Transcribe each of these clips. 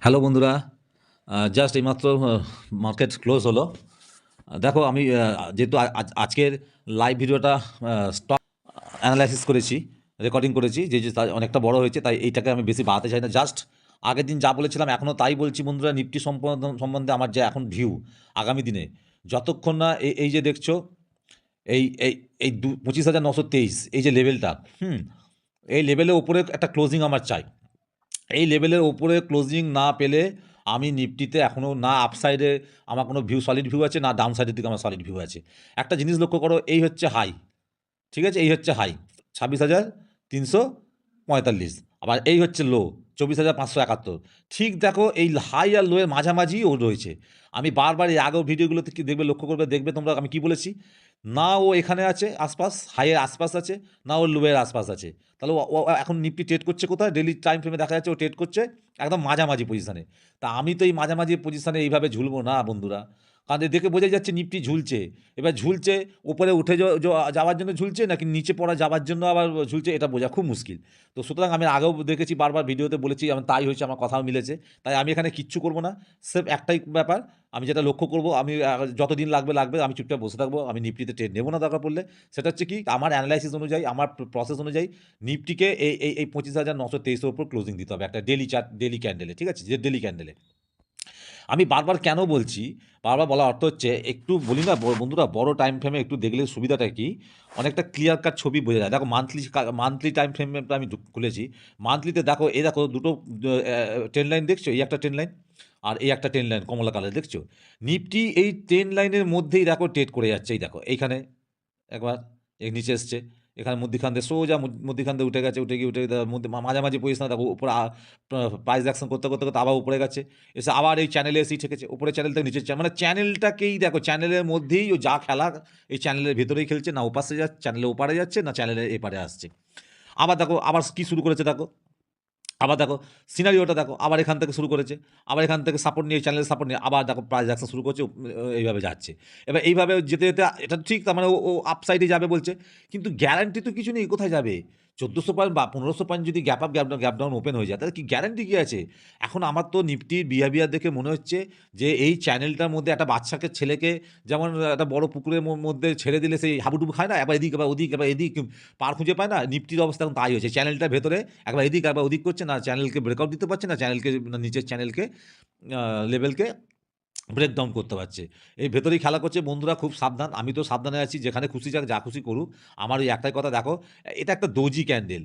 Hello বন্ধুরা, just এইমাত্র market close হলো। দেখো আমি যেহেতু আজকের লাইভ ভিডিওটা স্টক অ্যানালাইসিস করেছি, রেকর্ডিং করেছি, যে অনেকটা বড় হয়েছে, তাই এইটাকে আমি বেশি বাড়াতে চাই না। জাস্ট আগের দিন যা বলেছিলাম এখনও তাই বলছি বন্ধুরা। নিফটি সম্বন্ধে আমার যে এখন ভিউ আগামী দিনে, যতক্ষণ না এই যে দেখছো এই এই এই 25,923 এই যে লেভেলটা, এই লেভেলের ওপরে একটা ক্লোজিং আমার চাই। এই লেভেলের ওপরে ক্লোজিং না পেলে আমি নিফটিতে এখনও না আপসাইডে আমার কোনো ভিউ, সলিড ভিউ আছে, না ডাউন সাইডের দিকে আমার সলিড ভিউ আছে। একটা জিনিস লক্ষ্য করো, এই হচ্ছে হাই, ঠিক আছে, এই হচ্ছে হাই 26,345, আবার এই হচ্ছে লো 24,571। ঠিক দেখো এই হাই আর লোয়ের মাঝামাঝি ও রয়েছে। আমি বারবার এই আগেও ভিডিওগুলোতে কি দেখবে, লক্ষ্য করবে, দেখবে তোমরা আমি কি বলেছি, না ও এখানে আছে আশপাশ, হাইয়ের আশপাশ আছে, না ও লোয়ের আশপাশ আছে। তাহলে ও এখন নিফটি ট্রেড করছে কোথায়? ডেলি টাইম ফ্রেমে দেখা যাচ্ছে ও ট্রেড করছে একদম মাঝামাঝি পজিশানে। তা আমি তো এই মাঝামাঝি পজিশানে এইভাবে ঝুলবো না বন্ধুরা, কারণ দেখে বোঝা যাচ্ছে নিফটি ঝুলছে। এবার ঝুলছে, উপরে উঠে যাওয়ার জন্য ঝুলছে নাকি নিচে পড়া যাওয়ার জন্য আবার ঝুলছে, এটা বোঝা খুব মুশকিল। তো সুতরাং আমি আগেও দেখেছি, বারবার ভিডিওতে বলেছি, আমি তাই হয়েছে, আমার কথাও মিলেছে। তাই আমি এখানে কিচ্ছু করবো না, সির্ফ একটাই ব্যাপার, আমি যেটা লক্ষ্য করবো, আমি যতদিন লাগবে আমি চুপচাপ বসে থাকবো, আমি নিফটিতে ট্রেড নেবো না দরকার পড়লে। সেটা হচ্ছে কি, আমার অ্যানালাইসিস অনুযায়ী, আমার প্রসেস অনুযায়ী নিফটিকে এই 25,923-এর উপর ক্লোজিং দিতে হবে একটা ডেলি চার্ট, ডেলি ক্যান্ডেলে, ঠিক আছে, যে ডেলি ক্যান্ডেলে। আমি বারবার কেন বলছি, বারবার বলার অর্থ হচ্ছে, একটু বলি না বন্ধুরা, বড় টাইম ফ্রেমে একটু দেখলে সুবিধাটা কি, অনেকটা ক্লিয়ার কাট ছবি বোঝা যায়। দেখো মান্থলি টাইম ফ্রেমটা আমি খুলেছি। মান্থলিতে দেখো, এই দেখো দুটো ট্রেন লাইন দেখছো, এই একটা ট্রেন লাইন আর এই একটা ট্রেন লাইন কমলা কালার দেখছো। নিফটি এই ট্রেন লাইনের মধ্যেই দেখো ট্রেড করে যাচ্ছে। এই দেখো এইখানে একবার এই নিচে এসছে, এখানে মধ্যিখান দিয়ে সোজা মধ্যিখান দিয়ে উঠে গেছে, উঠে গিয়ে মধ্যে মাঝামাঝি পজিশন দেখো, উপরে প্রাইস অ্যাকশন করতে করতে করতে আবার উপরে গেছে, এসে আবার এই চ্যানেলে এসেই ঠেকেছে, উপরে চ্যানেল থেকে নিচের চ্যানেল, মানে চ্যানেলটাকেই দেখো, চ্যানেলের মধ্যেই ও যা খেলা এই চ্যানেলের ভেতরেই খেলছে, না ওপাশে যাচ্ছে, চ্যানেলের ওপারে যাচ্ছে, না চ্যানেলের এপারে আসছে। আবার দেখো, আবার কি শুরু করেছে দেখো, আবার দেখো সিনারিওটা দেখো, আবার এখান থেকে শুরু করেছে, আবার এখান থেকে সাপোর্ট নিয়ে, চ্যানেলের সাপোর্ট নিয়ে আবার দেখো প্রাইস অ্যাকশন শুরু করছে, এইভাবে যাচ্ছে। এবার এইভাবে যেতে যেতে এটা ঠিক, তার মানে ও আপসাইডে যাবে বলছে, কিন্তু গ্যারান্টি তো কিছু নেই কোথায় যাবে। 1400 পয়েন্ট বা 1500 পয়েন্ট যদি গ্যাপ ডাউন ওপেন হয়ে যায়, তাহলে কি গ্যারান্টি কী আছে? এখন আমার তো নিফটির বিহেভিয়ার দেখে মনে হচ্ছে যে এই চ্যানেলটার মধ্যে একটা বাচ্চাকে, ছেলেকে যেমন একটা বড় পুকুরের মধ্যে ছেড়ে দিলে সেই হাবুডুবু খায় না, একবার এদিক একবার ওদিক, একবার এদিক পার খুঁজে পায় না, নিফটির অবস্থা এখন তাই হয়েছে। চ্যানেলটার ভেতরে একবার এদিক একবার ওদিক করছে, না চ্যানেলকে ব্রেকআউট দিতে পারছে, না চ্যানেলকে, না নিচের চ্যানেলকে লেভেলকে ব্রেকডাউন করতে পারছে। এই ভেতরেই খেলা করছে বন্ধুরা, খুব সাবধান। আমি তো সাবধানে আছি, যেখানে খুশি যাক, যা খুশি করুক, আমার ওই একটাই কথা, দেখো এটা একটা দোজি ক্যান্ডেল।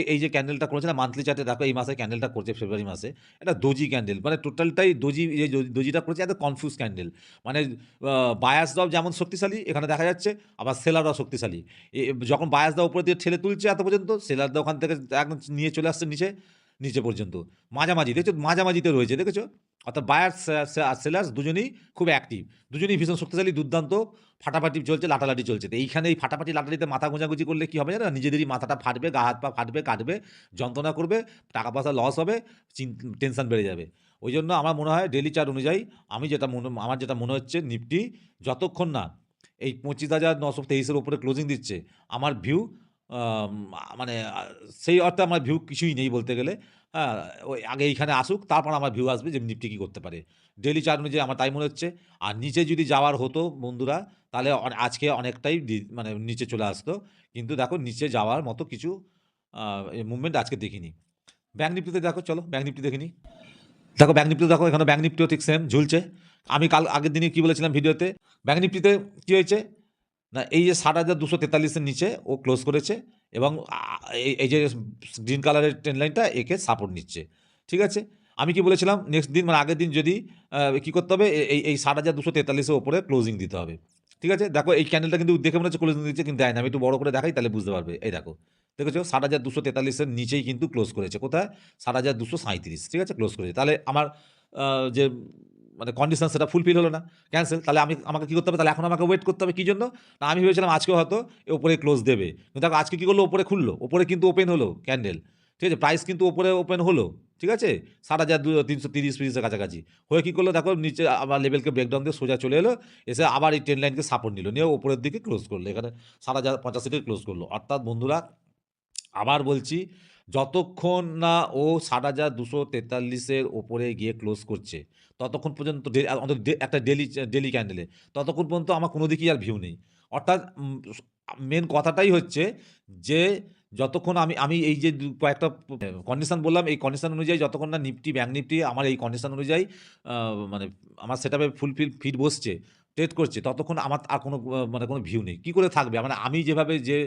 এই যে ক্যান্ডেলটা করেছে না মান্থলি চার্টে, দেখো এই মাসে ক্যান্ডেলটা করছে, ফেব্রুয়ারি মাসে, এটা দোজি ক্যান্ডেল, মানে টোটালটাই দোজি। এই দোজিটা করেছে এত কনফিউজ ক্যান্ডেল, মানে বায়াসরাও যেমন শক্তিশালী এখানে দেখা যাচ্ছে, আবার সেলাররাও শক্তিশালী। যখন বায়াসদা উপরে দিয়ে ঠেলে তুলছে এত পর্যন্ত, সেলারদা ওখান থেকে একদম নিয়ে চলে আসছে নিচে পর্যন্ত, মাঝামাঝি দেখছো, মাঝামাঝিতে রয়েছে দেখেছো। অর্থাৎ বায়ার আর সেলার্স দুজনেই খুব অ্যাক্টিভ, দুজনেই ভীষণ শক্তিশালী, দুর্দান্ত, ফাটাফাটি চলছে, লাটালাটি চলছে। তো এইখানে এই ফাটাফাটি লাটালিতে মাথা গোঁজাগুজি করলে কী হবে জানো, নিজেদেরই মাথাটা ফাটবে, গা হাত পা ফাটবে, কাটবে, যন্ত্রণা করবে, টাকা পয়সা লস হবে, টেনশন বেড়ে যাবে। ওই জন্য আমার মনে হয় ডেলি চার্ট অনুযায়ী আমার যেটা মনে হচ্ছে, নিফটি যতক্ষণ না এই 25,923-এর উপরে ক্লোজিং দিচ্ছে, আমার ভিউ, মানে সেই অর্থে আমার ভিউ কিছুই নেই বলতে গেলে। হ্যাঁ, ওই আগে এইখানে আসুক, তারপর আমার ভিউ আসবে যে নিফটি কী করতে পারে। ডেলি চার্ট অনুযায়ী আমার তাই মনে হচ্ছে। আর নিচে যদি যাওয়ার হতো বন্ধুরা, তাহলে আজকে অনেকটাই মানে নিচে চলে আসতো, কিন্তু দেখো নিচে যাওয়ার মতো কিছু মুভমেন্ট আজকে দেখিনি। ব্যাঙ্ক নিফটিতে দেখো, চলো ব্যাঙ্ক নিফটি দেখে নিই। দেখো ব্যাঙ্ক নিফটিতে দেখো, এখানে ব্যাঙ্ক নিফটিও ঠিক সেম ঝুলছে। আমি আগের দিনে কী বলেছিলাম ভিডিওতে, ব্যাঙ্ক নিফটিতে কী হয়েছে না, এই যে 60,243-এর নিচে ও ক্লোজ করেছে, এবং এই যে গ্রিন কালারের ট্রেন লাইনটা একে সাপোর্ট নিচ্ছে, ঠিক আছে। আমি কি বলেছিলাম, নেক্সট দিন মানে আগের দিন যদি কী করতে হবে, এই 60,243-এর ওপরে ক্লোজিং দিতে হবে, ঠিক আছে। দেখো এই ক্যান্ডেলটা কিন্তু দেখে মনে হচ্ছে ক্লোজিং দিচ্ছে, কিন্তু দেয় না। আমি একটু বড় করে দেখাই, তাহলে বুঝতে পারবে। এই দেখো, দেখেছো 60,243-এর নিচেই কিন্তু ক্লোজ করেছে, কোথায়? 60,237, ঠিক আছে, ক্লোজ করেছে। তাহলে আমার যে মানে কন্ডিশন, সেটা ফুলফিল হলো না, ক্যান্সেল। তাহলে আমাকে কী করতে হবে, তাহলে এখন আমাকে ওয়েট করতে হবে কী জন্য? না, আমি ভেবেছিলাম আজকেও হয়তো ওপরে ক্লোজ দেবে, কিন্তু দেখো আজকে কী করলো, ওপরে খুললো, ওপরে কিন্তু ওপেন হলো ক্যান্ডেল, ঠিক আছে, প্রাইস কিন্তু ওপরে ওপেন হলো, ঠিক আছে, 60,330-40-এর কাছাকাছি হয়ে কী করলো দেখো, নিচে আবার লেভেলকে ব্রেকডাউন দিয়ে সোজা চলে এলো, এসে আবার এই ট্রেন লাইনকে সাপোর্ট নিল, নিয়ে ওপরের দিকে ক্লোজ করলো, এখানে 60,085 ক্লোজ করলো। অর্থাৎ বন্ধুরা, আবার বলছি, যতক্ষণ না ও ৭,২৪৩-এর ওপরে গিয়ে ক্লোজ করছে, ততক্ষণ পর্যন্ত অন্তত একটা ডেইলি ক্যান্ডেলে, ততক্ষণ পর্যন্ত আমার কোনো দিকেই আর ভিউ নেই। অর্থাৎ মেন কথাটাই হচ্ছে যে যতক্ষণ আমি আমি এই যে কয়েকটা কন্ডিশন বললাম, এই কন্ডিশন অনুযায়ী যতক্ষণ না নিফটি, ব্যাংক নিফটি আমার এই কন্ডিশন অনুযায়ী আ মানে আমার সেটআপে ফুলফিল ফিট বসছে, ট্রেড করছে, ততক্ষণ আমার আর কোনো মানে কোনো ভিউ নেই। কি করে থাকবে? মানে আমি যেভাবে যে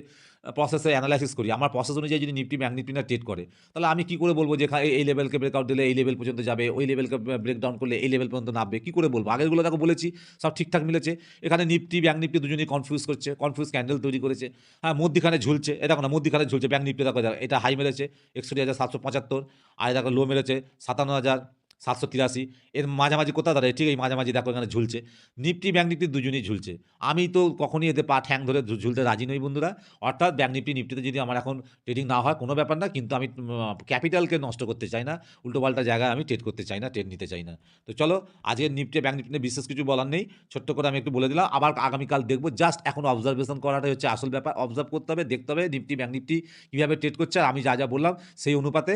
প্রসেসে এনালাইসিস করি, আমার প্রসেস অনুযায়ী যদি নিফটি, ব্যাংক নিফটি না ট্রেড করে, তাহলে আমি কি করে বলব যে এই লেভেলকে ব্রেকআউট দিলে এই লেভেল পর্যন্ত যাবে, ওই লেভেলকে ব্রেকডাউন করলে এই লেভেল পর্যন্ত নামবে। কি করে বলব? আগেরগুলো দেখো বলেছি, সব ঠিকঠাক মিলেছে। এখানে নিফটি, ব্যাংক নিফটি দুজনেই কনফিউজ করছে, কনফিউজ ক্যান্ডেল তৈরি করেছে। হ্যাঁ, মধ্যিখানে ঝুলছে। এ দেখো না, মধ্যিখানে ঝুলছে ব্যাংক নিফটি, দেখো এটা হাই মেরেছে ৬১,৭৭৫, আর দেখো লো মেরেছে ৫৭,৭৮৩। এর মাঝামাঝি কোথায় দাঁড়ায়? ঠিক এই মাঝামাঝি দেখো এখানে ঝুলছে। নিফটি, ব্যাংক নিফটি দুজনেই ঝুলছে। আমি তো কখনই এতে পা ঠ্যাং ধরে ঝুলতে রাজি নই বন্ধুরা। অর্থাৎ ব্যাংক নিফটি, নিফটিতে যদি আমার এখন ট্রেডিং না হয় কোনো ব্যাপার না। কিন্তু আমি ক্যাপিটালকে নষ্ট করতে চাই না। উল্টোপাল্টা জায়গায় আমি ট্রেড করতে চাই না, ট্রেড নিতে চাই না। তো চলো, আজকের নিফটি, ব্যাংক নিফটি নিয়ে বিশেষ কিছু বলার নেই। ছোট্ট করে আমি একটু বলে দিলাম। আবার আগামীকাল দেখব। জাস্ট এখন অবজারভেশন করাটাই হচ্ছে আসল ব্যাপার। অবজার্ভ করতে হবে, দেখতে হবে নিফটি, ব্যাংক নিফটি কীভাবে ট্রেড করছে, আর আমি যা বললাম সেই অনুপাতে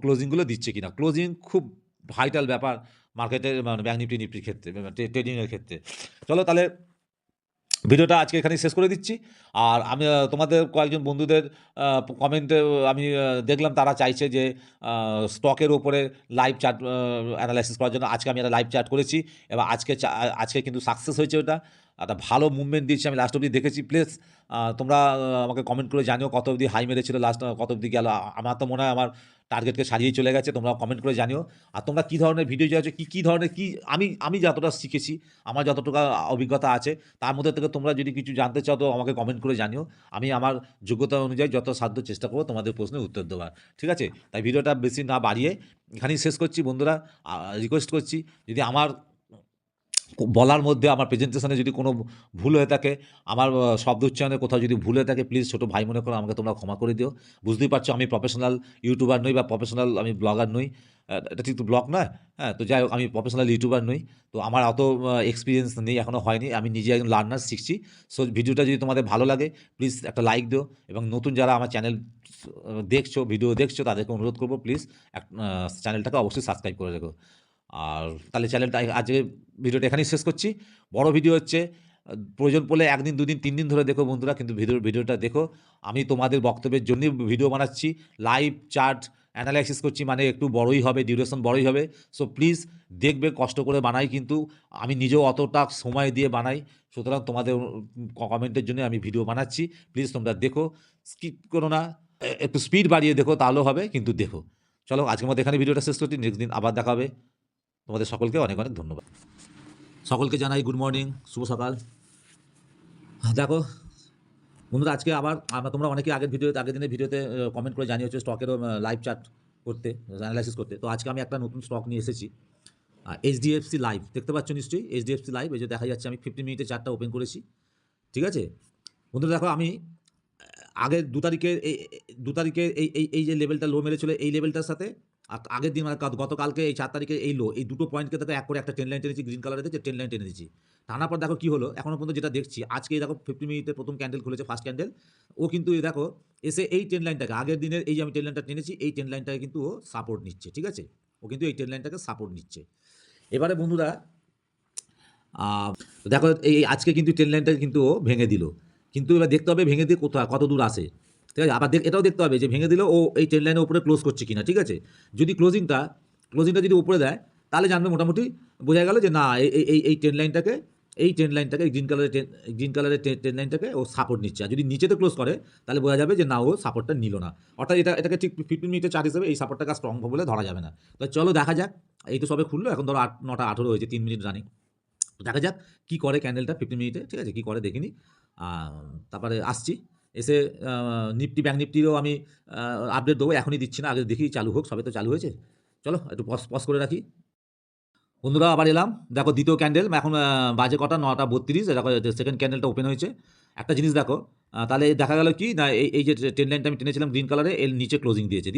ক্লোজিংগুলো দিচ্ছে কিনা। ক্লোজিং খুব ভাইটাল ব্যাপার মার্কেটের, মানে ব্যাংক নিফটি, নিফটির ক্ষেত্রে, ট্রেডিংয়ের ক্ষেত্রে। চলো তাহলে ভিডিওটা আজকে এখানেই শেষ করে দিচ্ছি। আর আমি তোমাদের কয়েকজন বন্ধুদের কমেন্টে আমি দেখলাম তারা চাইছে যে স্টকের উপরে লাইভ চার্ট অ্যানালাইসিস করার জন্য। আজকে আমি একটা লাইভ চার্ট করেছি এবং আজকে কিন্তু সাকসেস হয়েছে ওটা। একটা ভালো মুভমেন্ট দিয়েছি, আমি লাস্ট অবধি দেখেছি। প্লিজ তোমরা আমাকে কমেন্ট করে জানিও কত অবধি হাই মেরেছিল, লাস্ট কত অবধি গেল। আমার তো মনে হয় আমার টার্গেটকে ছাড়িয়েই চলে গেছে। তোমরা কমেন্ট করে জানিও। আর তোমরা কী ধরনের ভিডিও চাইছো, কী ধরনের আমি যতটা শিখেছি, আমার যতটুকু অভিজ্ঞতা আছে, তার মধ্যে থেকে তোমরা যদি কিছু জানতে চাও তো আমাকে কমেন্ট করে জানিও। আমি আমার যোগ্যতা অনুযায়ী যত সাধ্য চেষ্টা করবো তোমাদের প্রশ্নের উত্তর দেওয়ার। ঠিক আছে? তাই ভিডিওটা বেশি না বাড়িয়ে এখানেই শেষ করছি বন্ধুরা। রিকোয়েস্ট করছি, যদি আমার বলার মধ্যে, আমার প্রেজেন্টেশনে যদি কোনো ভুল হয়ে থাকে, আমার শব্দ উচ্চারণে কোথাও যদি ভুল হয়ে থাকে, প্লিজ ছোটো ভাই মনে করে আমাকে তোমরা ক্ষমা করে দিও। বুঝতেই পারছো আমি প্রফেশনাল ইউটিউবার নই বা প্রফেশনাল আমি ব্লগার নই। এটা ঠিক তো ব্লগ নয়। হ্যাঁ, তো যাই হোক, আমি প্রফেশনাল ইউটিউবার নই। তো আমার অত এক্সপিরিয়েন্স নেই, এখনও হয়নি। আমি নিজে একজন লার্নার, শিখছি। সো ভিডিওটা যদি তোমাদের ভালো লাগে প্লিজ একটা লাইক দিও, এবং নতুন যারা আমার চ্যানেল দেখছো, ভিডিও দেখছো, তাদেরকে অনুরোধ করবো প্লিজ চ্যানেলটাকে অবশ্যই সাবস্ক্রাইব করে রেখো। আর তাহলে চ্যানেলটা আজকে ভিডিওটা এখানেই শেষ করছি। বড় ভিডিও হচ্ছে, প্রয়োজন পড়লে ১ দিন, ২ দিন, ৩ দিন ধরে দেখো বন্ধুরা, কিন্তু ভিডিওটা দেখো। আমি তোমাদের বক্তব্যের জন্যই ভিডিও বানাচ্ছি। লাইভ চার্ট অ্যানালাইসিস করছি মানে একটু বড়ই হবে, ডিউরেশন বড়ই হবে। সো প্লিজ দেখবে, কষ্ট করে বানাই, কিন্তু আমি নিজেও অতটা সময় দিয়ে বানাই। সুতরাং তোমাদের কমেন্টের জন্য আমি ভিডিও বানাচ্ছি। প্লিজ তোমরা দেখো, স্কিপ করো না। একটু স্পিড বাড়িয়ে দেখো, তাহলেও হবে, কিন্তু দেখো। চলো আজকের মতো এখানে ভিডিওটা শেষ করছি। নেক্সট দিন আবার দেখা হবে। তোমাদের সকলকে অনেক অনেক ধন্যবাদ। সকলকে জানাই গুড মর্নিং, শুভ সকাল। দেখো বন্ধুরা, আজকে আবার তোমরা অনেকেই আগের দিনের ভিডিওতে কমেন্ট করে জানিয়েছো স্টকেরও লাইভ চার্ট করতে, অ্যানালাইসিস করতে। তো আজকে আমি একটা নতুন স্টক নিয়ে এসেছি, এইচডিএফসি লাইভ। দেখতে পাচ্ছ নিশ্চয়ই এইচডিএফসি লাইভ, এই যে দেখা যাচ্ছে। আমি 15 মিনিটে চার্টটা ওপেন করেছি। ঠিক আছে বন্ধুরা, দেখো আমি আগের 2 তারিখের এই যে লেভেলটা লো মেরেছিল, এই লেভেলটার সাথে আগের দিন মানে গতকালকে এই 4 তারিখে এই লো, এই দুটো পয়েন্টকে দেখো এক করে একটা ট্রেন লাইন টেনেছি, গ্রিন কালারের যে ট্রেন লাইন টেনে দিচ্ছি। টানার পর দেখো কী হলো, এখনও পর্যন্ত যেটা দেখছি, আজকে দেখো 50 মিনিটের প্রথম ক্যান্ডেল খুলেছে, ফার্স্ট ক্যান্ডেল। ও কিন্তু দেখো এসে এই ট্রেন লাইনটাকে, আগের দিনের এই যে আমি ট্রেন লাইনটা টেনেছি, এই ট্রেন লাইনটাকে কিন্তু ও সাপোর্ট নিচ্ছে। ঠিক আছে, ও কিন্তু এই ট্রেন লাইনটাকে সাপোর্ট নিচ্ছে। এবারে বন্ধুরা দেখো এই আজকে কিন্তু ট্রেন লাইনটা কিন্তু ও ভেঙে দিল, কিন্তু এবার দেখতে হবে ভেঙে দিয়ে কত দূর আসে। ঠিক আছে, আবার এটাও দেখতে হবে যে ভেঙে দিলেও ও এই ট্রেন লাইনের উপরে ক্লোজ করছে কিনা। ঠিক আছে, যদি ক্লোজিংটা যদি উপরে দেয়, তাহলে জানবে মোটামুটি বোঝা গেল যে না, এই ট্রেন লাইনটাকে, গ্রিন কালারের ট্রেন লাইনটাকে ও সাপোর্ট নিচ্ছে। আর যদি নিচেতে ক্লোজ করে, তাহলে বোঝা যাবে যে না, ও সাপোর্টটা নিল না। অর্থাৎ এটাকে ঠিক 15 মিনিটের চার্ট হিসেবে এই সাপোর্টটাকে স্ট্রং বলে ধরা যাবে না। তো চলো দেখা যাক। এই তো সবে খুললো, এখন ধরো 9:18 হয়েছে, 3 মিনিট রানিং। দেখা যাক কী করে ক্যান্ডেলটা 15 মিনিটে। ঠিক আছে, কী করে দেখিনি। তারপরে আসছি, এসে নিফটি, ব্যাংক নিফটিরও আমি আপডেট দেবো। এখনই দিচ্ছি না, আগে দেখি চালু হোক, সবে তো চালু হয়েছে। চলো একটু পজ করে রাখি। বন্ধুরা আবার এলাম, দেখো দ্বিতীয় ক্যান্ডেল। এখন বাজে কটা, 9:32। দেখো সেকেন্ড ক্যান্ডেলটা ওপেন হয়েছে। একটা জিনিস দেখো, তাহলে দেখা গেল কি না, এই যে ট্রেন লাইনটা আমি টেনেছিলাম গ্রিন কালারে, এর নিচে ক্লোজিং দিয়েছে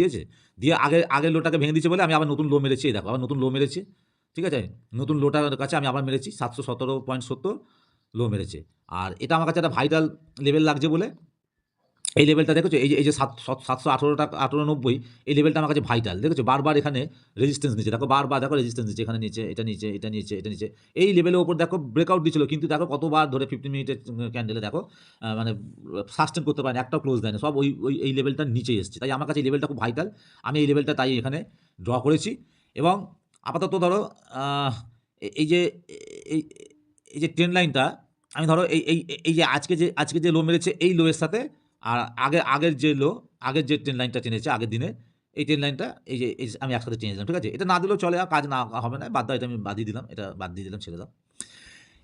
দিয়ে আগের লোটাকে ভেঙে দিয়েছে বলে আমি আবার নতুন লো মেরেছি। এই দেখো আবার নতুন লো মেরেছি। ঠিক আছে, নতুন লোটার কাছে আমি আবার মেরেছি 717.70 লো মেরেছে। আর এটা আমার কাছে একটা ভাইটাল লেভেল লাগছে বলে এই লেভেলটা দেখেছো, এই যে 718 টাকা 1890, এই লেভেলটা আমার কাছে ভাইটাল। দেখেছো বারবার এখানে রেজিস্ট্যান্স নিচ্ছে, দেখো বারবার দেখো রেজিস্ট্যান্স নিচ্ছে, এখানে নিচে, এটা নিচে, এটা নিচে, এটা নিচে। এই লেভেলের উপর দেখো ব্রেকআউট দিচ্ছিল, কিন্তু দেখো কতবার ধরে 15 মিনিটের ক্যান্ডেলে দেখো মানে সাস্টেন করতে পারে না, একটাও ক্লোজ দেয় না, সব এই লেভেলটার নিচেই এসছে। তাই আমার কাছে এই লেভেলটা খুব ভাইটাল, আমি এই লেভেলটা তাই এখানে ড্র করেছি। এবং আপাতত ধরো এই যে এই এই যে ট্রেন্ড লাইনটা, আমি ধরো এই যে আজকে যে লো মেরেছে, এই লোয়ের সাথে আর আগের যে ট্রেন লাইনটা টেনেছে আগের দিনে, এই ট্রেন লাইনটা এই যে আমি একসাথে টেনে দিলাম, ঠিক আছে? এটা না দিলেও চলে, আর কাজ না হবে না, বাদ দাও, এটা আমি বাদই দিলাম, এটা বাদ দিয়ে দিলাম, ছেড়ে দাও।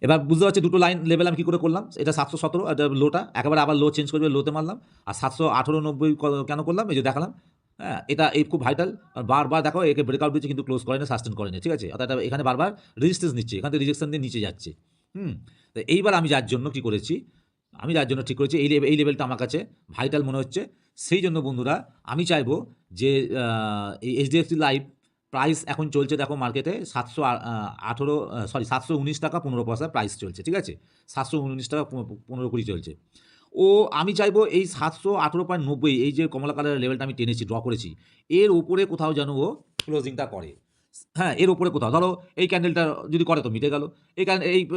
এবার বুঝতে পারছি দুটো লাইন লেভেল আমি কী করে করলাম। এটা 717, এটা লোটা একেবারে আবার লো চেঞ্জ করবে, লোতে মারলাম। আর 718-90 কেন করলাম, এই যে দেখালাম। হ্যাঁ, এটা এই খুব ভাইটাল। আর বারবার দেখো একে ব্রেকআউট দিচ্ছে, কিন্তু ক্লোজ করেনি, সাস্টেন করেনি, ঠিক আছে? অর্থাৎ এখানে বারবার রেজিস্ট্যান্স নিচ্ছে, এখান থেকে রিজেকশন দিয়ে নিচে যাচ্ছে। তো এইবার আমি যার জন্য কী করেছি, আমি যার জন্য ঠিক করেছি, এই লেভেলটা আমার কাছে ভাইটাল মনে হচ্ছে। সেই জন্য বন্ধুরা আমি চাইবো যে এই এইচডিএফসি লাইভ প্রাইস এখন চলছে দেখো মার্কেটে 719 টাকা 15 পয়সা প্রাইস চলছে, ঠিক আছে? 719 টাকা 15 চলছে। ও আমি চাইবো এই 718.90, এই যে কমলা কালারের লেভেলটা আমি টেনেছি, ড্র করেছি, এর উপরে কোথাও যেন ও ক্লোজিংটা করে। হ্যাঁ, এর উপরে কোথাও ধরো এই ক্যান্ডেলটা যদি করে তো মিটে গেল। এই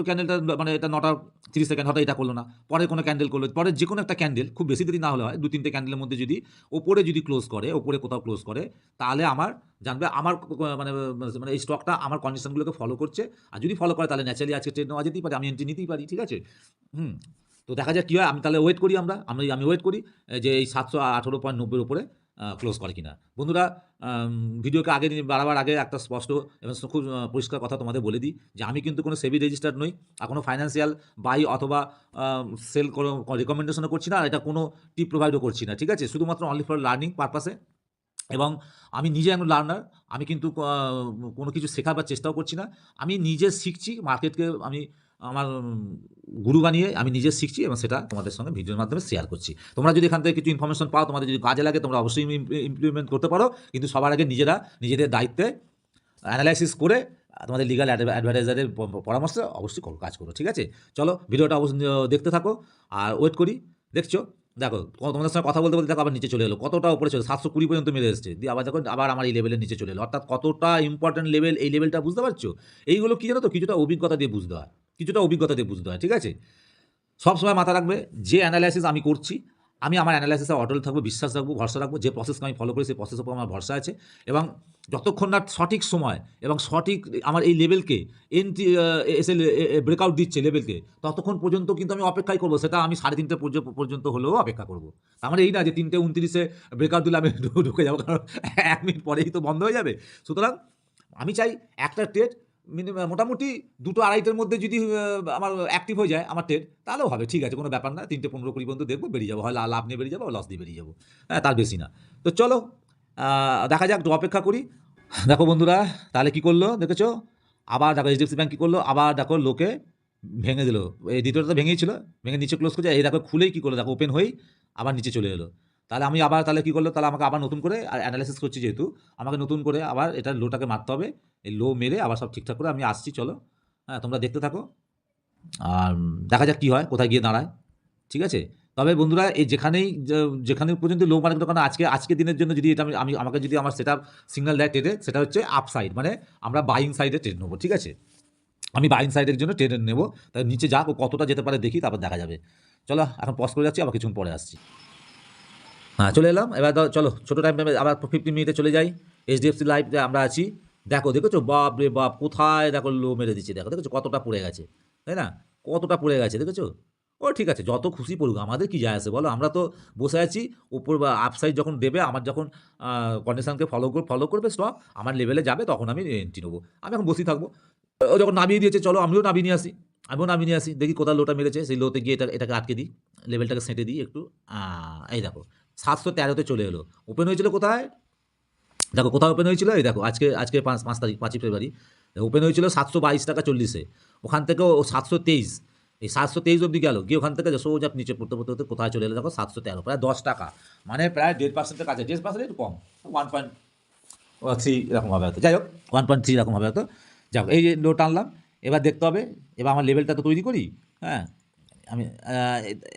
ক্যান্ডেলটা মানে এটা 9:30 হয়তো এটা করলো না, পরে কোনো ক্যান্ডেল করলো, পরে যে কোনো একটা ক্যান্ডেল, খুব বেশি দেরি না হলে হয় 2-3টে ক্যান্ডেলের মধ্যে যদি ওপরে যদি ক্লোজ করে, ওপরে কোথাও ক্লোজ করে, তাহলে আমার জানবে আমার মানে মানে এই স্টকটা আমার কন্ডিশনগুলোকে ফলো করছে। আর যদি ফলো করে তাহলে ন্যাচারালি আজকে ট্রেড নেওয়া যেতেই পারে, আমি এন্ট্রি নিতেই পারি, ঠিক আছে? তো দেখা যাক কী হয়। আমি তাহলে ওয়েট করি, আমি ওয়েট করি যে এই 718.90 উপরে ক্লোজ করে কিনা। বন্ধুরা, ভিডিওকে আগে বাড়াবার আগে একটা স্পষ্ট এবং খুব পরিষ্কার কথা তোমাদের বলে দিই যে আমি কিন্তু কোনো সেবি রেজিস্টার্ড নই, আর কোনো ফাইন্যান্সিয়াল বাই অথবা সেল কোনো রেকমেন্ডেশনও করছি না, আর এটা কোনো টিপ প্রোভাইডও করছি না, ঠিক আছে? শুধুমাত্র অনলি ফর লার্নিং পারপাসে। এবং আমি নিজে একজন লার্নার, আমি কিন্তু কোনো কিছু শেখাবার চেষ্টাও করছি না, আমি নিজে শিখছি, মার্কেটকে আমি আমার গুরু বানিয়ে আমি নিজে শিখছি, এবং সেটা তোমাদের সঙ্গে ভিডিওর মাধ্যমে শেয়ার করছি। তোমরা যদি এখান থেকে কিছু ইনফরমেশন পাও, তোমাদের যদি কাজে লাগে, তোমরা অবশ্যই ইমপ্লিমেন্ট করতে পারো, কিন্তু সবার আগে নিজেদের দায়িত্বে অ্যানালাইসিস করে তোমাদের লিগাল অ্যাডভাইজারের পরামর্শে অবশ্যই কাজ করো, ঠিক আছে? চলো ভিডিওটা অবশ্যই দেখতে থাকো, আর ওয়েট করি। দেখছো, দেখো তোমাদের সঙ্গে কথা বলতে বলতে দেখো আবার নিচে চলে এলো, কতটা উপরে চলে 720 পর্যন্ত মেরে এসছে, দিয়ে আবার দেখো আবার আমার এই লেভেলের নিচে চলে এলো। অর্থাৎ কতটা ইম্পর্টেন্ট লেভেল, এই লেভেলটা বুঝতে পারছো? এইগুলো কী জানো তো, কিছুটা অভিজ্ঞতা দিয়ে বুঝতে হয়, ঠিক আছে? সবসময় মাথা রাখবে, যে অ্যানালাইসিস আমি করছি, আমি আমার অ্যানালাইসিসে অটল থাকবো, বিশ্বাস রাখবো, ভরসা রাখবো। যে প্রসেসকে আমি ফলো করি, সেই প্রসেসের উপর আমার ভরসা আছে। এবং যতক্ষণ না সঠিক সময় এবং সঠিক আমার এই লেভেলকে এন্ট্রি এসে ব্রেকআউট দিচ্ছে লেভেলকে, ততক্ষণ পর্যন্ত কিন্তু আমি অপেক্ষাই করবো। সেটা আমি 3:30 পর্যন্ত হলেও অপেক্ষা করবো। তার মানে এই না যে 3:29 ব্রেকআউট দিলে আমি ঢুকে যাবো, কারণ 1 মিনিট পরেই তো বন্ধ হয়ে যাবে। সুতরাং আমি চাই একটা ট্রেড মোটামুটি 2-2.5-এর মধ্যে যদি আমার অ্যাক্টিভ হয়ে যায় আমার ট্রেড, তাহলেও হবে, ঠিক আছে, কোনো ব্যাপার না। 3:15-20 পর্যন্ত দেখবো, বেরিয়ে যাবো, হয় লাভ নিয়ে বেরিয়ে যাবো, লস দিয়ে বেরিয়ে যাবো। হ্যাঁ, তার বেশি না। তো চলো দেখা যাক, একটু অপেক্ষা করি। দেখো বন্ধুরা, তাহলে কী করলো দেখেছো, আবার দেখো এইচডিএফসি ব্যাঙ্ক কী করলো, আবার দেখো লোকে ভেঙে দিল। এই দ্বিতীয়টা তো ভেঙেই ছিল, ভেঙে নিচে ক্লোজ করছে, এই দেখো খুলেই কী করলো, দেখো ওপেন হয়েই আবার নিচে চলে এলো। তাহলে আমি আবার তাহলে কী করলো, তাহলে আমাকে আবার নতুন করে অ্যানালাইসিস করছি, যেহেতু আমাকে নতুন করে আবার এটা লোটাকে মারতে হবে, এই লো মেরে আবার সব ঠিকঠাক করে আমি আসছি। চলো, হ্যাঁ, তোমরা দেখতে থাকো, আর দেখা যাক কী হয়, কোথায় গিয়ে দাঁড়ায়, ঠিক আছে? তবে বন্ধুরা, এই যেখানে পর্যন্ত লো মার্কেট, ওখানে আজকে দিনের জন্য যদি এটা আমাকে যদি আমার সেটা সিগন্যাল দেয় ট্রেডে, সেটা হচ্ছে আপসাইড, মানে আমরা বাইং সাইডে ট্রেড নেবো, ঠিক আছে? আমি বাইং সাইডের জন্য ট্রেড নেবো, তাই নিচে যাক, ও কতটা যেতে পারে দেখি, তারপর দেখা যাবে। চলো এখন পজ করে যাচ্ছি, আবার কিছুক্ষণ পরে আসছি। হ্যাঁ, চলে এলাম। এবার চলো ছোটো টাইম আবার 15 মিনিটে চলে যাই। এইচডিএফসি লাইভে আমরা আছি। দেখেছো বাপ রে বাপ, কোথায় দেখো লো মেরে দিচ্ছে, দেখেছো কতটা পড়ে গেছে, তাই না? কতটা পড়ে গেছে দেখেছো? ও ঠিক আছে, যত খুশি পড়ুক, আমাদের কি যায় আসে বলো? আমরা তো বসে আছি উপর, বা আপসাইড যখন দেবে, আমার যখন কন্ডিশনকে ফলো করবে স্টক, আমার লেভেলে যাবে, তখন আমি এন্ট্রি নেবো। আমি এখন বসেই থাকবো। ও যখন নামিয়ে দিয়েছে, চলো আমিও নামিয়ে নিয়ে আসি, দেখি কোথায় লোটা মেরেছে, সেই লোতে গিয়ে এটাকে আটকে দিই, লেভেলটাকে সেঁটে দিই একটু। এই দেখো 713-তে চলে এলো। ওপেন হয়েছিল কোথায়, দেখো কোথায় ওপেন হয়েছিল, এই দেখো আজকে 5 তারিখ, 5ই ফেব্রুয়ারি ওপেন হয়েছিল 722 টাকা 40-এ। ওখান থেকে ও 723, এই 723 অবধি গেল, গিয়ে ওখান থেকে সোজা নিচে পড়তে কোথায় চলে এলো দেখো 713, প্রায় 10 টাকা, মানে প্রায় 1.5%-এর কাছে, 1.5% একটু কম, 1.3 এরকম হবে হয়তো, যাই হোক 1.3 এরকম হবে হয়তো। যাই হোক, এই যে লো টানলাম, এবার দেখতে হবে, এবার আমার লেভেলটা তো তৈরি করি। হ্যাঁ, আমি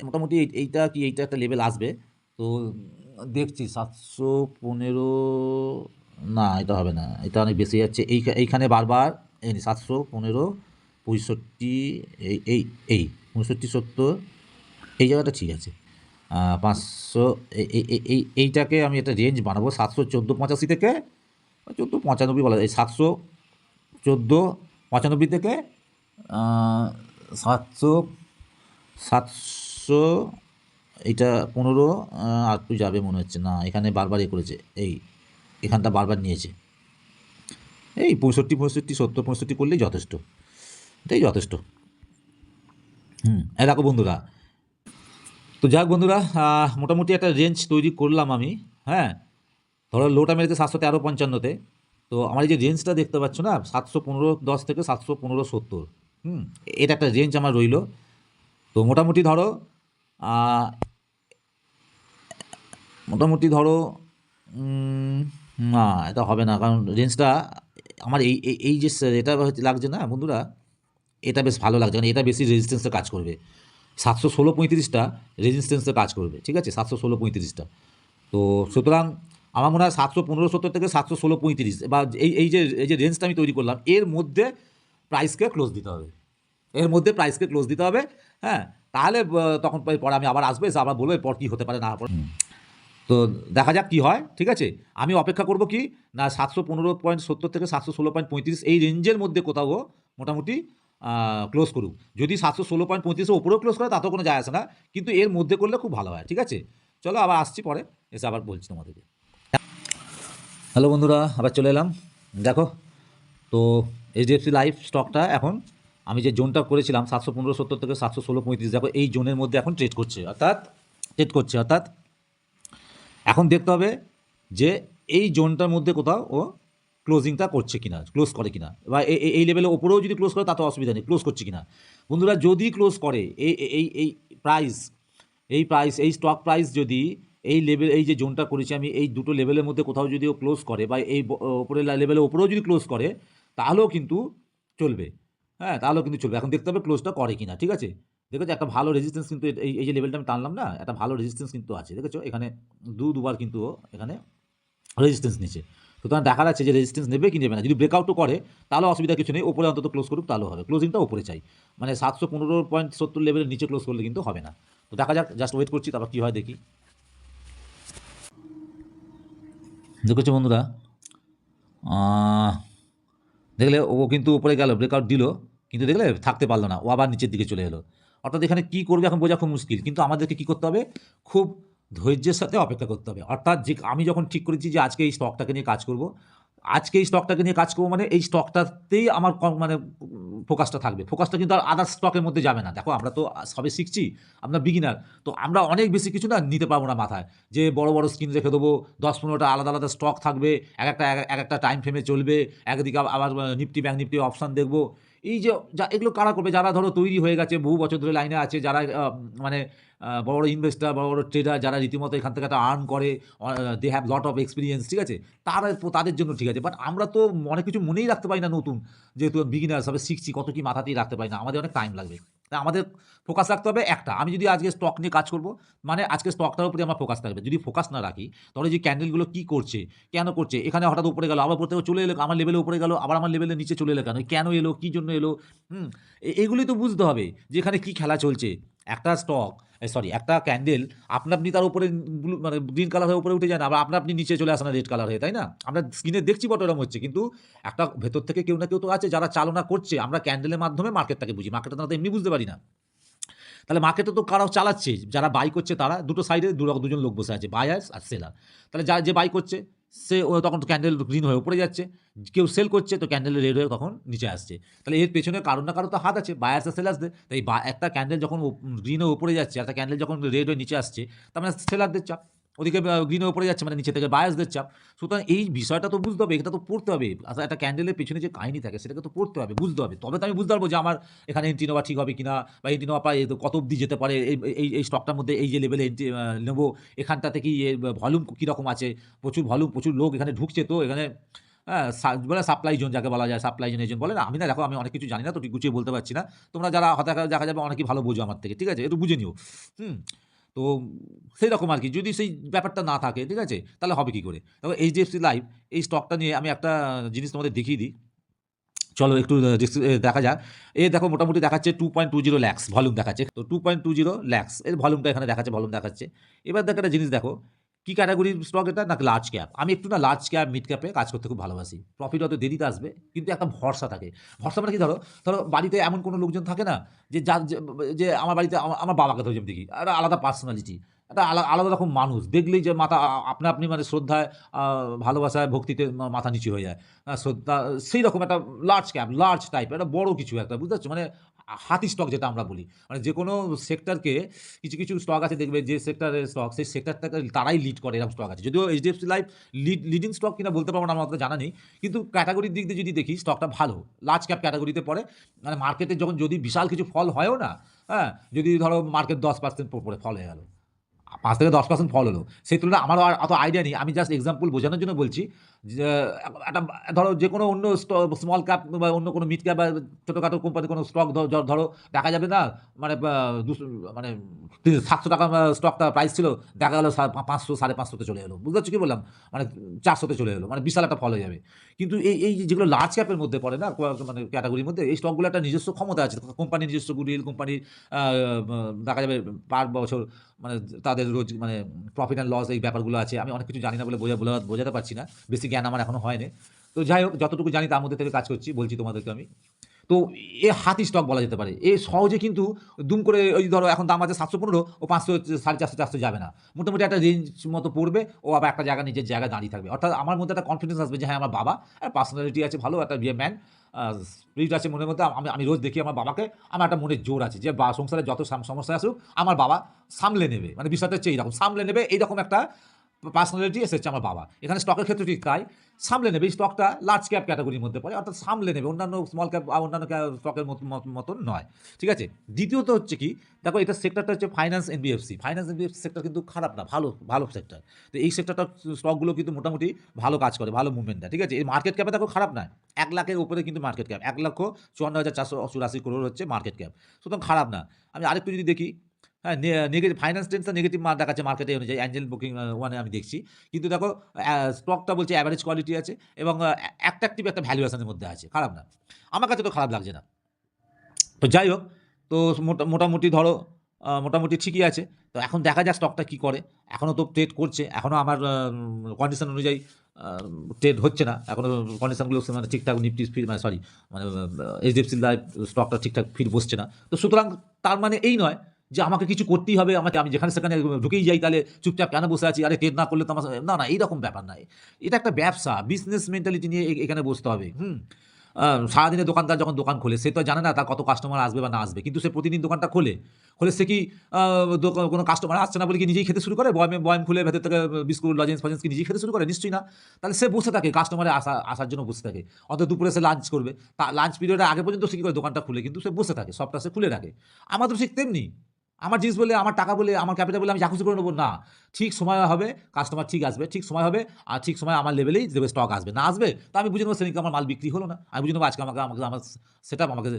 মোটামুটি এইটা একটা লেভেল আসবে, তো দেখছি 715, না এটা হবে না, এটা অনেক বেশি যাচ্ছে। এইখানে বারবার এই 715, 65, এই এই এই 65, 70, এই জায়গাটা ঠিক আছে। 500, এইটাকে আমি একটা রেঞ্জ বানাবো 714, 85 থেকে 1495 বলা যায়, 714, 95 থেকে 700, 700, এইটা 15, আর একটু যাবে মনে হচ্ছে, না এখানে বারবার করেছে, এখানটা বারবার নিয়েছে, এই 65, 65, 70, 65 করলেই যথেষ্ট, এটাই যথেষ্ট। দেখো বন্ধুরা, তো যাক বন্ধুরা, মোটামুটি একটা রেঞ্জ তৈরি করলাম আমি। হ্যাঁ, ধরো লোটা মেরেছে 713, 55-তে। তো আমার এই যে রেঞ্জটা দেখতে পাচ্ছ না, 715, 10 থেকে 715, 70, এটা একটা রেঞ্জ আমার রইল। তো মোটামুটি ধরো না এটা হবে না, কারণ রেঞ্জটা আমার এই যে এটা লাগছে না বন্ধুরা, এটা বেশ ভালো লাগছে, কারণ এটা বেশি রেজিস্ট্যান্সে কাজ করবে। 716, 35টা রেজিস্ট্যান্সে কাজ করবে, ঠিক আছে, 716, 35টা। তো সুতরাং আমার মনে হয় 715, 70 থেকে 716, 35 বা এই যে রেঞ্জটা আমি তৈরি করলাম, এর মধ্যে প্রাইসকে ক্লোজ দিতে হবে, হ্যাঁ। তাহলে তখন পরে আমি আবার আসবো, এসে আবার বলবো এরপর কী হতে পারে না পরে। তো দেখা যাক কী হয়, ঠিক আছে। আমি অপেক্ষা করব কি না 715.70 থেকে 716.35 এই রেঞ্জের মধ্যে কোথাও মোটামুটি ক্লোজ করুক। যদি 716.35-এর ওপরেও ক্লোজ করে তাতেও কোনো যায় আসে না, কিন্তু এর মধ্যে করলে খুব ভালো হয়, ঠিক আছে। চলো আবার আসছি পরে, এসে আবার বলছি তোমাদেরকে। হ্যালো বন্ধুরা, আবার চলে এলাম। দেখো, তো এইচডিএফসি লাইফ স্টকটা এখন আমি যে জোনটা করেছিলাম 715, 70 থেকে 716, 35, দেখো এই জোনের মধ্যে এখন ট্রেড করছে, অর্থাৎ এখন দেখতে হবে যে এই জোনটার মধ্যে কোথাও ও ক্লোজিংটা করছে কিনা, ক্লোজ করে কিনা, বা এই লেভেলের ওপরেও যদি ক্লোজ করে তাতে অসুবিধা নেই, ক্লোজ করছে কিনা। বন্ধুরা, যদি ক্লোজ করে এই প্রাইস, এই স্টক প্রাইস যদি এই লেভেল, এই যে জোনটা করেছি আমি, এই দুটো লেভেলের মধ্যে কোথাও যদি ও ক্লোজ করে, বা এই ওপরের লেভেলের ওপরেও যদি ক্লোজ করে, তাহলেও কিন্তু চলবে। হ্যাঁ, তাহলেও কিন্তু চলবে। এখন দেখতে হবে ক্লোজটা করে কিনা, ঠিক আছে। দেখেছো একটা ভালো রেজিস্ট্যান্স কিন্তু, এই যে লেভেলটা আমি টানলাম না, একটা ভালো রেজিস্ট্যান্স কিন্তু আছে, দেখেছো এখানে দুবার কিন্তু এখানে রেজিস্ট্যান্স নিচ্ছে। সুতরাং দেখা যাচ্ছে যে রেজিস্ট্যান্স নেবে কি নেবে না। যদি ব্রেকআউটও করে তাহলে অসুবিধা কিছু নেই, ওপরে অন্তত ক্লোজ করুক তাহলেও হবে। ক্লোজিংটা ওপরে চাই, মানে 715.70 লেভেলের নিচে ক্লোজ করলে কিন্তু হবে না। তো দেখা যাক, জাস্ট ওয়েট করছি, তারপর কী হয় দেখি। দেখেছো বন্ধুরা, দেখলে ও কিন্তু উপরে গেল, ব্রেকআউট দিল, কিন্তু দেখলে থাকতে পারলো না, ও আবার নিচের দিকে চলে এলো। অর্থাৎ এখানে কী করবে এখন বোঝা খুব মুশকিল, কিন্তু আমাদেরকে কী করতে হবে, খুব ধৈর্যের সাথে অপেক্ষা করতে হবে। অর্থাৎ যে আমি যখন ঠিক করেছি যে আজকে এই স্টকটাকে নিয়ে কাজ করব, মানে এই স্টকটাতেই আমার মানে ফোকাসটা থাকবে। ফোকাসটা কিন্তু আর আদার্স স্টকের মধ্যে যাবে না। দেখো আমরা তো সবে শিখছি, আমরা বিগিনার, তো আমরা অনেক বেশি কিছু না নিতে পারবো না মাথায়, যে বড় বড় স্ক্রিন রেখে দেবো, 10-15টা আলাদা আলাদা স্টক থাকবে, এক একটা টাইম ফ্রেমে চলবে, একদিকে আবার নিফটি, ব্যাঙ্ক নিফটি অপশান দেখবো। এই যে এগুলো কারা করবে? যারা ধরো তৈরি হয়ে গেছে, বহু বছর ধরে লাইনে আছে, যারা মানে বড় বড় ইনভেস্টার, বড় বড় ট্রেডার, যারা রীতিমতো এখান থেকে একটা আর্ন করে, they have lot of experience, ঠিক আছে, তাদের জন্য ঠিক আছে। বাট আমরা তো অনেক কিছু মনেই রাখতে পারি না, নতুন যেহেতু বিগিনার সবে শিখছি, কত কি মাথাতেই রাখতে পারি না, আমাদের অনেক টাইম লাগবে। তাই আমাদের ফোকাস রাখতে হবে একটা। আমি যদি আজকে স্টক নিয়ে কাজ করব, মানে আজকে স্টকটার উপরে আমার ফোকাস থাকবে। যদি ফোকাস না রাখি, তাহলে যে ক্যান্ডেলগুলো কী করছে, কেন করছে, এখানে হঠাৎ উপরে গেল, আবার উপর থেকে চলে এলো, আমার লেভেলে উপরে গেল, আবার আমার লেভেলের নিচে চলে এলো, কেন এলো, কী জন্য এলো, এগুলোই তো বুঝতে হবে যে এখানে কী খেলা চলছে। একটা স্টক, একটা ক্যান্ডেল আপনি তার উপরে মানে গ্রিন কালার হয়ে উপরে উঠে যায় না, আবার আপনি নিচে চলে আসে না রেড কালার হয়ে, তাই না? আমরা স্ক্রিনে দেখছি বটে এরকম হচ্ছে, কিন্তু একটা ভেতর থেকে কেউ না কেউ তো আছে যারা চালনা করছে। আমরা ক্যান্ডেলের মাধ্যমে মার্কেটটাকে বুঝি, মার্কেটটা তো এমনি বুঝতে পারি না। তাহলে মার্কেটে তো কারাও চালাচ্ছে, যারা বাই করছে তারা, দুটো সাইডে দুজন লোক বসে আছে, বায়ার্স আর সেলার। তাহলে যে বাই করছে সে তখন তো ক্যান্ডেল গ্রিন হয়ে উপরে যাচ্ছে, কেউ সেল করছে তো ক্যান্ডেল রেড হয়ে তখন নিচে আসছে। তাহলে এর পেছনে কারো না কারো তো হাত আছে, বায়ার্স আর সেলার্সদের। তাই একটা ক্যান্ডেল যখন গ্রিন হয়ে উপরে যাচ্ছে, একটা ক্যান্ডেল যখন রেড হয়ে নিচে আসছে, তার মানে সেলারদের চাপ, ওদিকে গ্রিন হয়ে উপরে যাচ্ছে মানে নিচে থেকে বায়ার্সদের চাপ। সুতরাং এই বিষয়টা তো বুঝতে হবে, এটা তো পড়তে হবে। আসলে একটা ক্যান্ডেলের পেছনে যে কাহিনী থাকে সেটাকে তো পড়তে হবে, বুঝতে হবে, তবে তো আমি বুঝতে পারবো যে আমার এখানে এন্ট্রি নেওয়া ঠিক হবে কিনা, বা এন্ট্রি নেওয়া পায় কত অবধি যেতে পারে, এই স্টকটার মধ্যে এই যে লেভেলে এন্ট্রি নেবো, এখানটাতে কি ভলিউম কীরকম আছে, প্রচুর ভলিউম, প্রচুর লোক এখানে ঢুকছে, তো এখানে হ্যাঁ বলে সাপ্লাই জোন যাকে বলা যায়, সাপ্লাই জোন এজেন্ট বলে না। আমি না, দেখো আমি অনেক কিছু জানি না, তো ঠিক গুছিয়ে বলতে পারছি না। তোমরা যারা হয়তো দেখা যাবে অনেকেই ভালো বোঝো আমার থেকে, ঠিক আছে, একটু বুঝে নিও। তো সেই রকম আর কি, যদি সেই ব্যাপারটা না থাকে, ঠিক আছে, তাহলে হবে কি করে? তবে এইচডিএফসি লাইফ এই স্টকটা নিয়ে আমি একটা জিনিস তোমাদের দেখিয়ে দিই। চলো একটু দেখা যাক। দেখো মোটামুটি দেখাচ্ছে 2.20 lakhs ভলিউম দেখাচ্ছে। তো 2.20 lakhs এর ভলিউমটা এখানে দেখাচ্ছে, ভলিউম দেখাচ্ছে। এবার দেখো একটা জিনিস দেখো, কি ক্যাটাগরির স্টক এটা? না লার্জ ক্যাপ। আমি একটু না লার্জ ক্যাপ, মিড ক্যাপে কাজ করতে খুব ভালোবাসি। প্রফিট হয়তো দেরিতে আসবে, কিন্তু একটা ভরসা থাকে। ভরসা মানে কি, ধরো ধরো বাড়িতে এমন কোনো লোকজন থাকে না, যে যার যে আমার বাড়িতে আমার বাবাকে ধরে যেমন দেখি, একটা আলাদা পার্সোনালিটি, একটা আলাদা রকম মানুষ দেখলেই যে মাথা আপনা আপনি মানে শ্রদ্ধায়, ভালোবাসায়, ভক্তিতে মাথা নিচু হয়ে যায়। শ্রদ্ধা, সেই রকম একটা লার্জ ক্যাপ, লার্জ টাইপ, একটা বড় কিছু একটা, বুঝতে পারছো? মানে হাতি স্টক যেটা আমরা বলি, মানে যে কোনো সেক্টরকে, কিছু কিছু স্টক আছে দেখবে, যে সেক্টরের স্টক, সেই সেক্টরটাকে তারাই লিড করে, এরকম স্টক আছে। যদিও এইচডিএফসি লাইফ লিডিং স্টক কিনা বলতে পারবো না, আমার অতটা জানা নেই, কিন্তু ক্যাটাগরির দিক দিয়ে যদি দেখি স্টকটা ভালো, লার্জ ক্যাপ ক্যাটাগরিতে পড়ে। মানে মার্কেটে যখন যদি বিশাল কিছু ফল হয়ও না, হ্যাঁ, যদি ধরো মার্কেট 10% পড়ে ফল হয়ে গেল, 5 থেকে 10% ফল হলো, সেই তুলনায় আমারও আর অত আইডিয়া নেই, আমি জাস্ট এক্সাম্পল বোঝানোর জন্য বলছি যে একটা, ধরো যে কোনো অন্য স্মল ক্যাপ বা অন্য কোনো মিড ক্যাপ বা ছোটোখাটো কোম্পানির কোনো স্টক ধরো দেখা যাবে না, মানে মানে 700 টাকা স্টকটা প্রাইস ছিল, দেখা গেলো 500 550তে চলে এলো, বুঝতে পারছো কি বললাম? মানে 400তে চলে এলো, মানে বিশাল একটা ফল হয়ে যাবে। কিন্তু এই যেগুলো লার্জ ক্যাপের মধ্যে পড়ে না, মানে ক্যাটাগরির মধ্যে, এই স্টকগুলো একটা নিজস্ব ক্ষমতা আছে, কোম্পানির নিজস্ব গুডউইল, কোম্পানির দেখা যাবে পার বছর মানে তাদের রোজ মানে প্রফিট অ্যান্ড লস, এই ব্যাপারগুলো আছে। আমি অনেক কিছু জানি না বলে বোঝাতে পারছি না, বেশি জ্ঞান আমার এখনো হয়নি। তো যাই হোক, যতটুকু জানি তার মধ্যে থেকে কাজ করছি, বলছি তোমাদেরকে আমি। তো এ হাতি স্টক বলা যেতে পারে, এ সহজে কিন্তু দুম করে, ওই ধরো এখন দাম আছে 715, ও 500, 450, 400 যাবে না, মোটামুটি একটা রেঞ্জ মতো পড়বে, ও আবার একটা জায়গা, নিজের জায়গায় দাঁড়িয়ে থাকবে। অর্থাৎ আমার মধ্যে একটা কনফিডেন্স আসবে যে হ্যাঁ, আমার বাবা আর পার্সোনালিটি আছে ভালো, একটা বিয়ে ম্যান স্পিরিট আছে মনের মধ্যে। আমি রোজ দেখি আমার বাবাকে, আমার একটা মনের জোর আছে যে সংসারে যত সমস্যা আসুক আমার বাবা সামলে নেবে, মানে বিষয়টা হচ্ছে এইরকম, সামলে নেবে, এইরকম একটা পার্সোনালিটি এসেছে আমার বাবা। এখানে স্টকের ক্ষেত্রে ঠিক তাই, সামলে নেবে। এই স্টকটা লার্জ ক্যাপ ক্যাটাগরির মধ্যে পড়ে, অর্থাৎ সামলে নেবে, অন্যান্য স্মল ক্যাপ বা অন্যান্য স্টকের মতন নয়, ঠিক আছে। দ্বিতীয়ত হচ্ছে কি, দেখো এটা সেক্টরটা হচ্ছে finance NBFC. Finance NBFC sector কিন্তু খারাপ না, ভালো ভালো সেক্টর। তো এই সেক্টরটা স্টকগুলো কিন্তু মোটামুটি ভালো কাজ করে, ভালো মুভমেন্ট দেয়, ঠিক আছে। এই মার্কেট ক্যাপে দেখো খারাপ নয়, 1 লাখের উপরে কিন্তু মার্কেট ক্যাপ, 1,54,484 হচ্ছে মার্কেট ক্যাপ, সুতরাং খারাপ না। আমি আরেকটু যদি দেখি, হ্যাঁ, নেগেটিভ ফাইন্যান্স টেন্সটা নেগেটিভ মার্ক দেখাচ্ছে মার্কেটে অনুযায়ী, অ্যাঞ্জেল বুকিং ওয়ানে আমি দেখছি, কিন্তু দেখো স্টকটা বলছে অ্যাভারেজ কোয়ালিটি আছে, এবং অ্যাট্রাকটিভ একটা ভ্যালুয়েশনের মধ্যে আছে, খারাপ না, আমার কাছে তো খারাপ লাগছে না। তো যাই হোক, তো মোটামুটি ধরো মোটামুটি ঠিকই আছে। তো এখন দেখা যাক স্টকটা কী করে। এখনও তো ট্রেড করছে, এখনও আমার কন্ডিশন অনুযায়ী ট্রেড হচ্ছে না, এখনও কন্ডিশনগুলো মানে ঠিকঠাক, নিফটি ফির মানে সরি মানে এইচডিএফসি লাইফ স্টকটা ঠিকঠাক ফির বসছে না। তো সুতরাং তার মানে এই নয় যে আমাকে কিছু করতেই হবে, আমি যেখানে সেখানে ঢুকেই যাই, তাহলে চুপচাপ কেন বসে আছি, আরে ট্রেড না করলে তো আমার না, এইরকম ব্যাপার নাই। এটা একটা ব্যবসা, বিজনেস মেন্টালিটি নিয়ে এখানে বসতে হবে। সারাদিনে দোকানদার যখন দোকান খোলে, সে তো জানে না তার কত কাস্টমার আসবে বা না আসবে, কিন্তু সে প্রতিদিন দোকানটা খোলে সে কি কোনো কাস্টমার আসছে না বলে কি নিজেই খেতে শুরু করে, বয়াম খুলে ভেতর থেকে বিস্কুট লজেন্স ফজেন্স কি নিজেই খেতে শুরু করে? নিশ্চয়ই না। তাহলে সে বসে থাকে, কাস্টমারে আসার জন্য বসে থাকে, অত দুপুরে সে লাঞ্চ করবে, তা লাঞ্চ পিরিয়ডের আগে পর্যন্ত সে কী করে, দোকানটা খুলে কিন্তু সে বসে থাকে, সবটা সে খুলে রাখে। আমাদের ঠিক তেমনি, আমার জিনিস বলে, আমার টাকা বলে, আমার ক্যাপিটাল বলে আমি যা খুশি করে নেবো না, ঠিক সময় হবে, কাস্টমার ঠিক আসবে, ঠিক সময় হবে, আর ঠিক সময় আমার লেভেলেই দেবে স্টক আসবে, না আসবে তা আমি বুঝে নেবো সেদিনকে আমার মাল বিক্রি হলো না, আমি বুঝে নেবো আজকে আমার সেটা আমাকে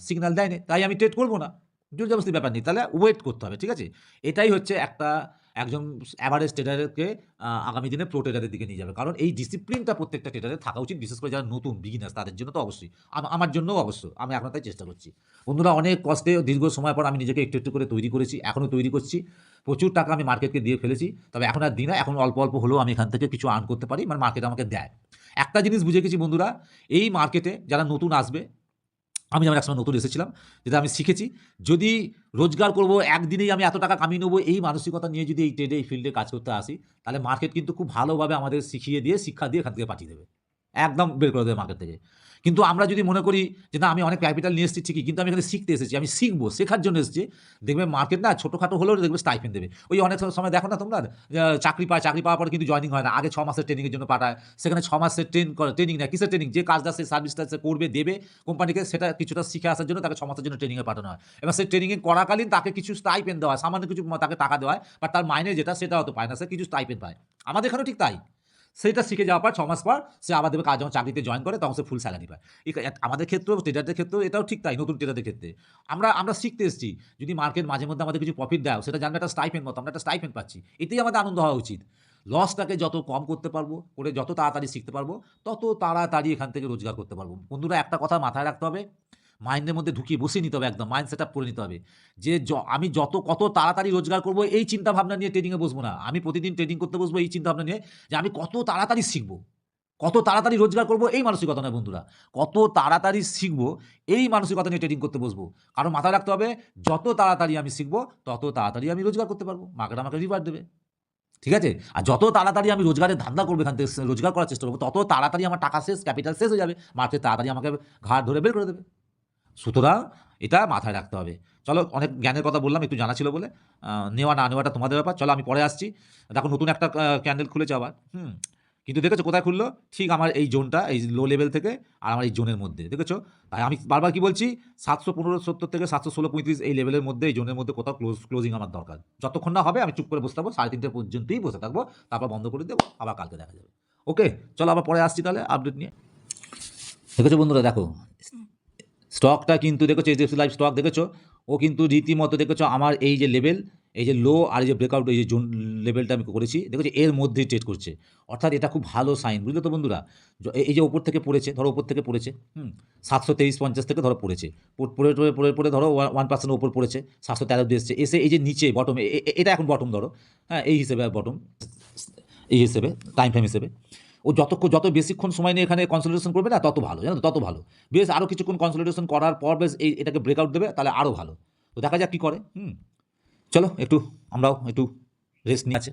সিগন্যাল দেয়নি, তাই আমি ট্রেড করবো না। জোরজবস্তি ব্যাপার নেই, তাহলে ওয়েট করতে হবে, ঠিক আছে। এটাই হচ্ছে একজন অ্যাভারেজ ট্রেডারকে আগামী দিনে প্রো ট্রেডারের দিকে নিয়ে যাবে, কারণ এই ডিসিপ্লিনটা প্রত্যেকটা ট্রেডারের থাকা উচিত, বিশেষ করে যারা নতুন বিগিনার্স তাদের জন্য তো অবশ্যই, আমার জন্যও অবশ্য, আমি এখন তাই চেষ্টা করছি। বন্ধুরা, অনেক কষ্টে দীর্ঘ সময় পর আমি নিজেকে একটু একটু করে তৈরি করেছি, এখনও তৈরি করছি, প্রচুর টাকা আমি মার্কেটকে দিয়ে ফেলেছি, তবে এখন আর দিই না, এখন অল্প অল্প হলেও আমি এখান থেকে কিছু আর্ন করতে পারি, মানে মার্কেট আমাকে দেয়। একটা জিনিস বুঝে গেছি বন্ধুরা, এই মার্কেটে যারা নতুন আসবে, আমি যেমন একসময় নতুন এসেছিলাম, যেটা আমি শিখেছি, যদি রোজগার করব একদিনেই আমি এত টাকা কামিয়ে নেবো, এই মানসিকতা নিয়ে যদি এই ট্রেডে, এই ফিল্ডে কাজ করতে আসি, তাহলে মার্কেট কিন্তু খুব ভালোভাবে আমাদের শিক্ষা দিয়ে এখান থেকে পাঠিয়ে দেবে, একদম বের করে দেবে মার্কেট থেকে। কিন্তু আমরা যদি মনে করি যে না, আমি অনেক ক্যাপিটাল নিয়ে এসেছি ঠিকই, কিন্তু আমি এখানে শিখতে এসেছি, আমি শিখবো, শেখার জন্য এসেছি, দেখবে মার্কেট না ছোটোখাটো হলেও দেখবে স্টাইপেন্ড দেবে। ওই অনেক সময় দেখো না তোমরা, চাকরি পাওয়ার পরে কিন্তু জয়নিং হয় না, আগে 6 মাসের ট্রেনিংয়ের জন্য পাঠায়, সেখানে 6 মাসের ট্রেনিং না, কিসের ট্রেনিং, যে কাজটা সে সার্ভিসটা সে করবে দেবে কোম্পানিকে, সেটা কিছুটা শিখে আসার জন্য তাকে 6 মাসের জন্য ট্রেনিংয়ে পাঠানো হয়, এবং সেই ট্রেনিংয়ে করাকালীন তাকে কিছু স্টাইপেন্ড দেওয়া হয়, সামান্য কিছু তাকে টাকা দেওয়া হয়, বা তার মাইনে যেটা সেটা হয়তো পায় না, সে কিছু স্টাইপেন্ড পায়। আমাদের এখানেও ঠিক তাই, সেইটা শিখে যাওয়ার পর 6 মাস পর সে আবার দেবে কাজ, যখন চাকরিতে জয়েন করে তখন সে ফুল স্যালারি পায়। আমাদের ক্ষেত্রেও, ট্রেডারদের ক্ষেত্রেও এটাও ঠিক তাই। নতুন ট্রেডারদের ক্ষেত্রে আমরা শিখতে এসেছি। যদি মার্কেট মাঝে মধ্যে আমাদের কিছু প্রফিট দেয়, সেটা জানবে একটা স্টাইপেন্ড মতো, আমরা একটা স্টাইপেন্ড পাচ্ছি। এতেই আমাদের আনন্দ হওয়া উচিত। লসটাকে যত কম করতে পারবো, করে যত তাড়াতাড়ি শিখতে পারবো, তত তাড়াতাড়ি এখান থেকে রোজগার করতে পারবো। বন্ধুরা, একটা কথা মাথায় রাখতে হবে, মাইন্ডের মধ্যে ঢুকিয়ে বসিয়ে নিতে হবে, একদম মাইন্ড সেট আপ করে নিতে হবে যে আমি কত তাড়াতাড়ি রোজগার করবো, এই চিন্তা ভাবনা নিয়ে ট্রেডিংয়ে বসবো না। আমি প্রতিদিন ট্রেডিং করতে বসবো এই চিন্তা ভাবনা নিয়ে যে আমি কত তাড়াতাড়ি শিখবো, কত তাড়াতাড়ি রোজগার করবো, এই মানসিকতা নয় বন্ধুরা। কত তাড়াতাড়ি শিখবো এই মানসিকতা নিয়ে ট্রেডিং করতে বসবো। কারণ মাথায় রাখতে হবে, যত তাড়াতাড়ি আমি শিখবো তত তাড়াতাড়ি আমি রোজগার করতে পারবো, মার্কেট আমাকে রিওয়ার্ড দেবে। ঠিক আছে? আর যত তাড়াতাড়ি আমি রোজগারের ধান্দা করবো, এখান থেকে রোজগার করার চেষ্টা করবো, তত তাড়াতাড়ি আমার টাকা শেষ, ক্যাপিটাল শেষ হয়ে যাবে, মার্কেট তাড়াতাড়ি আমাকে ঘাট ধরে বের করে দেবে। সুতরাং এটা মাথায় রাখতে হবে। চলো, অনেক জ্ঞানের কথা বললাম, একটু জানা ছিল বলে। নেওয়া না নেওয়াটা তোমাদের ব্যাপার। চলো আমি পরে আসছি। দেখো নতুন একটা ক্যান্ডেল খুলেছে আবার। কিন্তু দেখেছো কোথায় খুললো? ঠিক আমার এই জোনটা, এই লো লেভেল থেকে আর আমার এই জোনের মধ্যে, দেখেছো? তাই আমি বারবার কি বলছি, 715.70 থেকে 716.35 এই লেভেলের মধ্যে, এই জোনের মধ্যে কোথাও ক্লোজিং আমার দরকার। যতক্ষণ না হবে আমি চুপ করে বসে থাকবো, 3:30 পর্যন্তই বসে থাকবো, তারপর বন্ধ করে দেবো, আবার কালকে দেখা যাবে। ওকে, চলো আবার পরে আসছি তাহলে আপডেট নিয়ে। দেখেছো বন্ধুরা, দেখো স্টকটা কিন্তু দেখেছো, এইচডিএফসি লাইফ স্টক দেখেছো, ও কিন্তু রীতিমতো দেখেছো আমার এই যে লেভেল, এই যে লো আর এই যে ব্রেকআউট, এই যে জোন লেভেলটা আমি করেছি, দেখেছো এর মধ্যেই ট্রেড করছে। অর্থাৎ এটা খুব ভালো সাইন, বুঝলে তো বন্ধুরা? এই যে ওপর থেকে পড়েছে, ধরো ওপর থেকে পড়েছে 723.50 থেকে ধরো পড়েছে, পড়ে ধরো 1% ওপর পড়েছে, 713 দিয়ে এসছে, এসে এই যে নিচে বটম, এটা এখন বটম ধরো, হ্যাঁ এই হিসেবে বটম, এই হিসেবে টাইম ফ্রেম হিসেবে ও যত বেশিক্ষণ সময় নিয়ে এখানে কনসলিডেশন করবে না, তত ভালো, জানো তো, তত ভালো। বেশ আরও কিছুক্ষণ কনসলিডেশন করার পর বেশ এটাকে ব্রেকআউট দেবে, তাহলে আরও ভালো। তো দেখা যাক কী করে। চলো একটু আমরাও একটু রেস্ট নিয়ে আছে।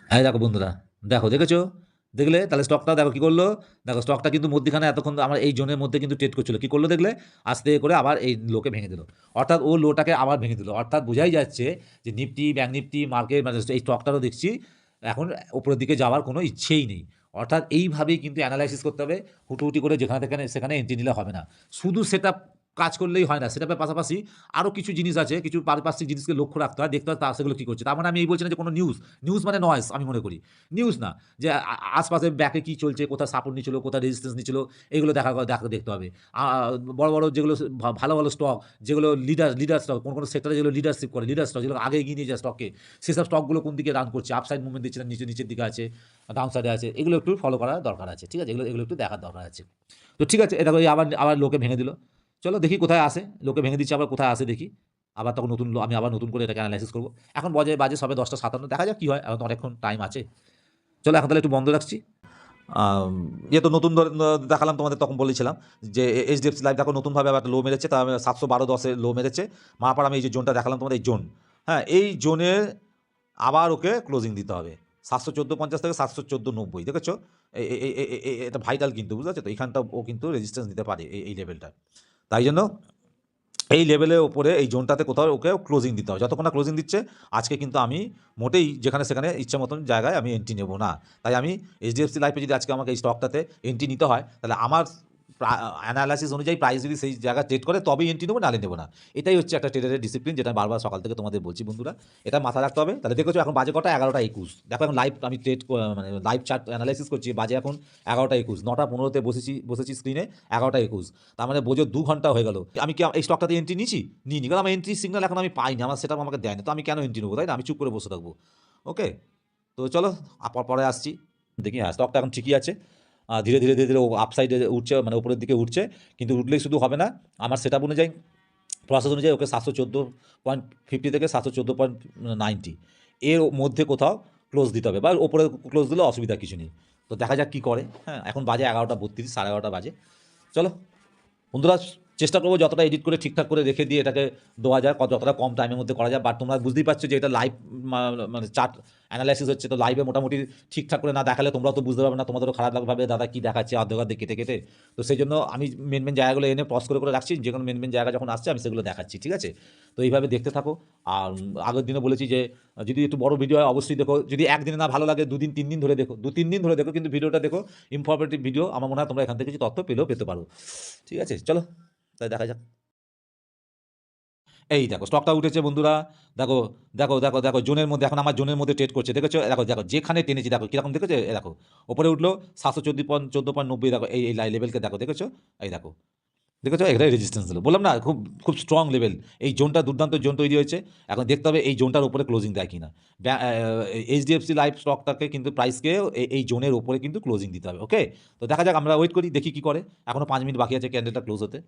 হ্যাঁ দেখো বন্ধুরা, দেখেছো, দেখলে তাহলে স্টকটা দেখো কী করলো। দেখো স্টকটা কিন্তু মধ্যখানে এতক্ষণ আমার এই জোনের মধ্যে কিন্তু ট্রেড করছিল, কী করলো দেখলে, আস্তে করে আবার এই লোকে ভেঙে দিল, অর্থাৎ ও লোটাকে আবার ভেঙে দিল। অর্থাৎ বোঝাই যাচ্ছে যে নিফটি, ব্যাঙ্ক নিফটি, মার্কেট, মানে এই স্টকটারও দেখছি এখন ওপরের দিকে যাওয়ার কোনো ইচ্ছেই নেই। অর্থাৎ এইভাবেই কিন্তু অ্যানালাইসিস করতে হবে, হুটোহুটি করে যেখানে থেকে সেখানে এন্ট্রি নিলে হবে না। শুধু সেটা কাজ করলেই হয় না, সেটার পাশাপাশি আরও কিছু জিনিস আছে, কিছু পারিপার্শ্বিক জিনিসকে লক্ষ্য রাখতে হয়, দেখতে হয় তা সেগুলো কী করছে। তার মানে আমি এই বলছি না যে কোনো নিউজ মানে নয়েস, আমি মনে করি নিউজ না, যে আশপাশে ব্যাকে কী চলছে, কোথায় সাপোর্ট নিচ্ছিল, কোথায় রেজিস্ট্যান্স নিচ্ছিল, এগুলো দেখতে হবে। বড় বড় যেগুলো ভালো ভালো স্টক, যেগুলো লিডার স্টক, কোনো সেক্টরে যেগুলো লিডারশিপ করে, লিডার স্টক যেগুলো আগে এগিয়ে নিয়ে যায় স্টককে, সেসব স্টকগুলো কোন দিকে রান করছে, আপসাইড মুভমেন্ট দিচ্ছে না, নিচের দিকে আছে, ডাউন সাইডে আছে, এগুলো একটু ফলো করার দরকার আছে। ঠিক আছে, এগুলো একটু দেখার দরকার আছে। তো ঠিক আছে, এটা আবার লোকে ভেঙে দিল। চলো দেখি কোথায় আসে, লোকে ভেঙে দিচ্ছে, আবার কোথায় আসে দেখি। আবার তখন আমি আবার নতুন করে এটাকে অ্যানালাইসিস করবো। এখন বাজে সবে 10:57, দেখা যাক কী হয়, এখন তো অনেকক্ষণ টাইম আছে। চলো এখন তাহলে একটু বন্ধ রাখছি। তো নতুন দেখালাম তোমাদের, তখন বলেছিলাম যে এইচডিএফসি লাইফ দেখো নতুনভাবে আবার লো মেরেছে, তা 712.10 লো মেরেছে, মারার আমি এই যে জোনটা দেখালাম তোমাদের, এই জোন, হ্যাঁ এই জোনে আবার ওকে ক্লোজিং দিতে হবে 714.50 থেকে 714.90, দেখেছো? এটা ভাইটাল কিন্তু, বুঝতে পারছো তো, এইখানটা ও কিন্তু রেজিস্ট্যান্স দিতে পারে এই লেভেলটা। তাই জন্য এই লেভেলের ওপরে এই জোনটাতে কোথাও ওকে ক্লোজিং দিতে হবে। যতক্ষণ না ক্লোজিং দিচ্ছে, আজকে কিন্তু আমি মোটেই যেখানে সেখানে ইচ্ছা মতন জায়গায় আমি এন্ট্রি নেব না। তাই আমি এইচডিএফসি লাইফে যদি আজকে আমাকে এই স্টকটাতে এন্ট্রি নিতে হয়, তাহলে আমার অ্যানালাইসিস অনুযায়ী প্রাইস যদি সেই জায়গায় ট্রেড করে তবেই এন্ট্রি নেবো, নালে নেবো না। এটাই হচ্ছে একটা ট্রেডারের ডিসিপ্লিন, যেটা বারবার সকাল থেকে তোমাদের বলছি বন্ধুরা, এটা মাথায় রাখতে হবে। তাহলে দেখেছো এখন বাজে কটা, 11টা 21। দেখো এখন লাইভ আমি মানে লাইভ চার্ট অ্যানালাইসিস করছি, বাজে এখন 11টা 21, 9টা 15-তে বসেছি স্ক্রিনে, 11টা 21, তার মানে বোঝো 2 ঘন্টা হয়ে গেল। আমি কি এই স্টকটাতে এন্ট্রি নিইনি, কারণ আমার এন্ট্রি সিগন্যাল এখন আমি পাইনি, আমার সেটা আমাকে দেয়নি, তো আমি কেন এন্ট্রি নেবো, তাই না? আমি চুপ করে বসে থাকবো। ওকে, তো চলো পরে আসছি। দেখি, হ্যাঁ স্টকটা এখন ঠিকই আছে, ধীরে ধীরে ও আপসাইডে উঠছে, মানে উপরের দিকে উঠছে। কিন্তু উঠলেই শুধু হবে না, আমার সেট আপ অনুযায়ী, প্রসেস অনুযায়ী ওকে 714.50 থেকে 714.90 এর মধ্যে কোথাও ক্লোজ দিতে হবে, বা ওপরে ক্লোজ দিলে অসুবিধা কিছু নেই। তো দেখা যাক কী করে। হ্যাঁ এখন বাজে 11টা 32, 11:30 বাজে। চলো বন্ধুরা, চেষ্টা করবো যতটা এডিট করে ঠিকঠাক করে রেখে দিয়ে এটাকে দেওয়া যায়, যতটা কম টাইমের মধ্যে করা যায়। বাট তোমরা বুঝতেই পারছো যে এটা লাইভ মানে চার্ট অ্যানালাইসিস হচ্ছে, তো লাইভে মোটামুটি ঠিকঠাক করে না দেখালে তোমরাও তো বুঝতে পারবে না, তোমাদেরও খারাপ লাগবে, দাদা কী দেখাচ্ছে অর্ধেক কেটে। তো সেই জন্য আমি মেন জায়গাগুলো এনে পজ করে রাখছি, যে কোনো মেন জায়গা যখন আসছে আমি সেগুলো দেখাচ্ছি। ঠিক আছে, তো এইভাবে দেখতে থাকো। আর আগের দিনে বলেছি যে যদি একটু বড় ভিডিও হয় অবশ্যই দেখো, যদি একদিনে না ভালো লাগে 2-3 দিন ধরে দেখো, 2-3 দিন ধরে দেখো, কিন্তু ভিডিওটা দেখো, ইনফরমেটিভ ভিডিও। আমার মনে হয় তোমরা এখান থেকে কিছু তথ্য পেতে পারো। ঠিক আছে, চলো তাই দেখা যাক। এই দেখো স্টকটা উঠেছে বন্ধুরা। দেখো দেখো দেখো দেখো জোনের মধ্যে, এখন আমার জোনের মধ্যে ট্রেড করছে, দেখেছো? দেখো দেখো যেখানে টেনেছি দেখো কীরকম, দেখেছো? এই দেখো ওপরে উঠলো 714.90, দেখো এই এই লেভেলকে দেখো, দেখেছো? এই দেখো, দেখেছো? এটাই রেজিস্ট্যান্স দিল, বললাম না খুব খুব স্ট্রং লেভেল। এই জোনটা দুর্দান্ত জোন তৈরি হয়েছে। এখন দেখতে হবে এই জোনটার উপরে ক্লোজিং দেয় কিনা। এইচডিএফসি লাইফ স্টকটাকে কিন্তু প্রাইসকে এই জোনের উপরে কিন্তু ক্লোজিং দিতে হবে। ওকে, তো দেখা যাক, আমরা ওয়েট করি, দেখি কি করে। এখনও 5 মিনিট বাকি আছে ক্যান্ডেলটা ক্লোজ হতে।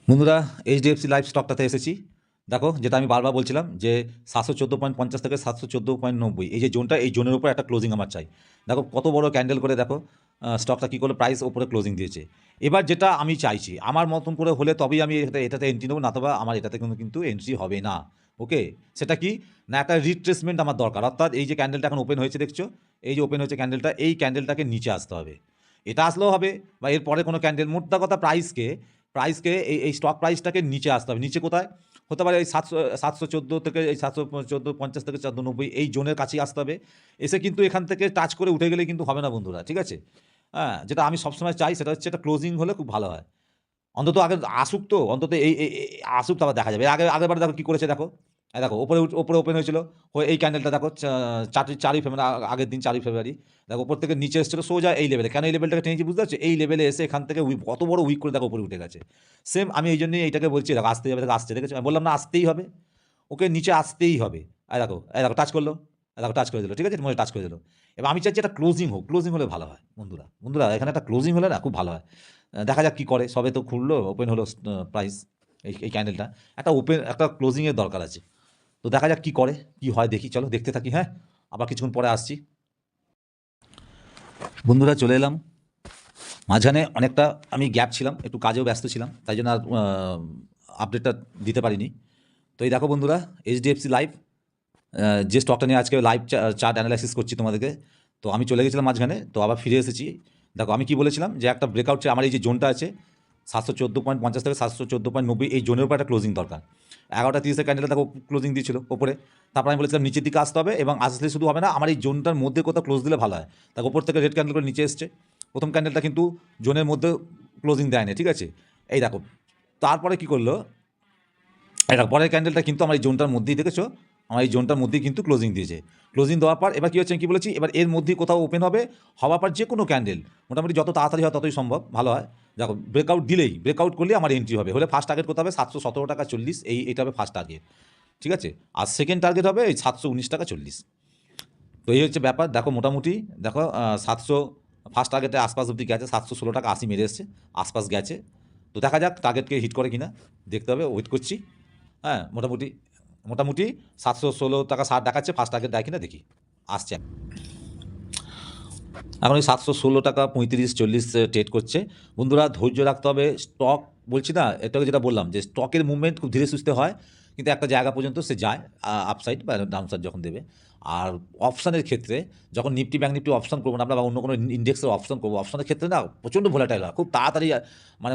বন্ধুরা এইচডিএফসি লাইফ স্টকটাতে এসেছি। দেখো যেটা আমি বারবার বলছিলাম যে 714.50 থেকে 714.90, এই যে জোনটা, এই জোনের উপর একটা ক্লোজিং আমার চাই। দেখো কত বড় ক্যান্ডেল করে, দেখো স্টকটা কী করলো, প্রাইস ওপরে ক্লোজিং দিয়েছে। এবার যেটা আমি চাইছি, আমার মতন করে হলে তবেই আমি এটাতে এন্ট্রি নেবো, না তবে আমার এটাতে কিন্তু এন্ট্রি হবে না। ওকে, সেটা কি না, একটা রিট্রেসমেন্ট আমার দরকার। অর্থাৎ এই যে ক্যান্ডেলটা এখন ওপেন হয়েছে, দেখছো? এই যে ওপেন হয়েছে ক্যান্ডেলটা, এই ক্যান্ডেলটাকে নিচে আসতে হবে। এটা আসলেও হবে, বা এরপরে কোনো ক্যান্ডেল, মোদ্দা কথা প্রাইসকে এই স্টক প্রাইসটাকে নিচে আসতে হবে। নিচে কোথায় হতে পারে? এই 714 থেকে এই 714.50 থেকে 790, এই জোনের কাছেই আসতে হবে। এসে কিন্তু এখান থেকে টাচ করে উঠে গেলে কিন্তু হবে না বন্ধুরা, ঠিক আছে? হ্যাঁ, যেটা আমি সবসময় চাই সেটা হচ্ছে এটা ক্লোজিং হলে খুব ভালো হয়। অন্তত আগে আসুক, তো অন্তত এই আসুক, তারপর দেখা যাবে। আগেরবার দেখো কী করেছে, দেখো দেখো ওপরে ওপেন হয়েছিল, হয়ে এই ক্যান্ডেলটা দেখো 4ই ফেব্রুয়ারি, আগের দিন 4ই ফেব্রুয়ারি, দেখো ওপর থেকে নিচে এসেছিলো সোজা এই লেভেলে। কেন এই লেভেলটাকে টেনেছি বুঝতে পারছো? এই লেভেলে এসে এখান থেকে কত বড় উইক করে দেখো উপরে উঠে গেছে। সেম আমি এই জন্যই এইটাকে বলছি, দেখো আসতে যাবে, দেখো আসছে, দেখেছো? আমি বললাম না আসতেই হবে, ওকে নিচে আসতেই হবে। এই দেখো টাচ করলো, দেখো টাচ করে দিল, ঠিক আছে, মনে টাচ করে দিল। এবার আমি চাইছি একটা ক্লোজিং হোক, ক্লোজিং হলে ভালো হয় বন্ধুরা এখানে একটা ক্লোজিং হলে না খুব ভালো হয়। দেখা যাক কী করে, সবে তো খুললো, ওপেন হলো প্রাইস, এই ক্যান্ডেলটা একটা ক্লোজিংয়ের দরকার আছে। তো দেখা যাক কী করে, কী হয় দেখি, চলো দেখতে থাকি। হ্যাঁ, আবার কিছুক্ষণ পরে আসছি। বন্ধুরা চলে এলাম। মাঝখানে অনেকটা আমি গ্যাপ ছিলাম, একটু কাজেও ব্যস্ত ছিলাম, তাই জন্য আর আপডেটটা দিতে পারিনি। তো এই দেখো বন্ধুরা, এইচডিএফসি লাইভ, যে স্টকটা নিয়ে আজকে লাইভ চার্ট অ্যানালাইসিস করছি তোমাদেরকে। তো আমি চলে গেছিলাম মাঝখানে, তো আবার ফিরে এসেছি। দেখো আমি কি বলেছিলাম, যে একটা ব্রেকআউট, আমার এই যে জোনটা আছে 714.50 থেকে 714.90, এই জোনের উপর একটা ক্লোজিং দরকার। 11টা 30 ক্যান্ডেলটা দেখো ক্লোজিং দিয়েছিল ওপরে। তারপর আমি বলেছিলাম নিচের দিকে আসতে হবে, এবং আসলে শুধু হবে না, আমার এই জোনটার মধ্যে কোথাও ক্লোজ দিলে ভালো হয়। দেখো ওপর থেকে রেড ক্যান্ডেল করে নিচে এসছে। প্রথম ক্যান্ডেলটা কিন্তু জোনের মধ্যে ক্লোজিং দেয়নি, ঠিক আছে? এই দেখো তারপরে কি করলো, এটা পরের ক্যান্ডেলটা কিন্তু আমার এই জোনটার মধ্যেই, দেখেছো? আমার এই জোনটার মধ্যেই কিন্তু ক্লোজিং দিয়েছে। ক্লোজিং দেওয়ার পর এবার কী হচ্ছে, আমি কী বলেছি, এবার এর মধ্যেই কোথাও ওপেন হবে। হওয়ার পর যে কোনো ক্যান্ডেল মোটামুটি যত তাড়াতাড়ি হয় ততই সম্ভব ভালো হয়। দেখো ব্রেকআউট করলে আমার এন্ট্রি হবে। হলে ফার্স্ট টার্গেট করতে হবে 717.40 টাকা, এটা হবে ফার্স্ট টার্গেট, ঠিক আছে? আর সেকেন্ড টার্গেট হবে এই 719.40 টাকা। তো এই হচ্ছে ব্যাপার। দেখো মোটামুটি দেখো 700 ফার্স্ট টার্গেটের আশপাশ অবধি গেছে, 716.80 টাকা মেরে এসছে, আশপাশ গেছে। তো দেখা যাক টার্গেটকে হিট করে কিনা, দেখতে হবে, ওয়েট করছি। হ্যাঁ, মোটামুটি 716.60 টাকা দেখাচ্ছে, ফার্স্ট টার্গেট দেয় কিনা দেখি, আসছে। এখন ওই 716.35-40 ট্রেড করছে। বন্ধুরা ধৈর্য রাখতে হবে। স্টক বলছি না, এটাকে যেটা বললাম যে স্টকের মুভমেন্ট খুব ধীরে সুস্থে হয়, কিন্তু একটা জায়গা পর্যন্ত সে যায়, আপসাইড বা ডাউনসাইড যখন দেবে। আর অপশানের ক্ষেত্রে যখন নিফটি ব্যাঙ্ক নিফটি অপশন করবো না আমরা, বা অন্য কোনো ইন্ডেক্সের অপশন করবো, অপশনের ক্ষেত্রে না প্রচণ্ড ভোলাটাইল হয়, খুব তাড়াতাড়ি মানে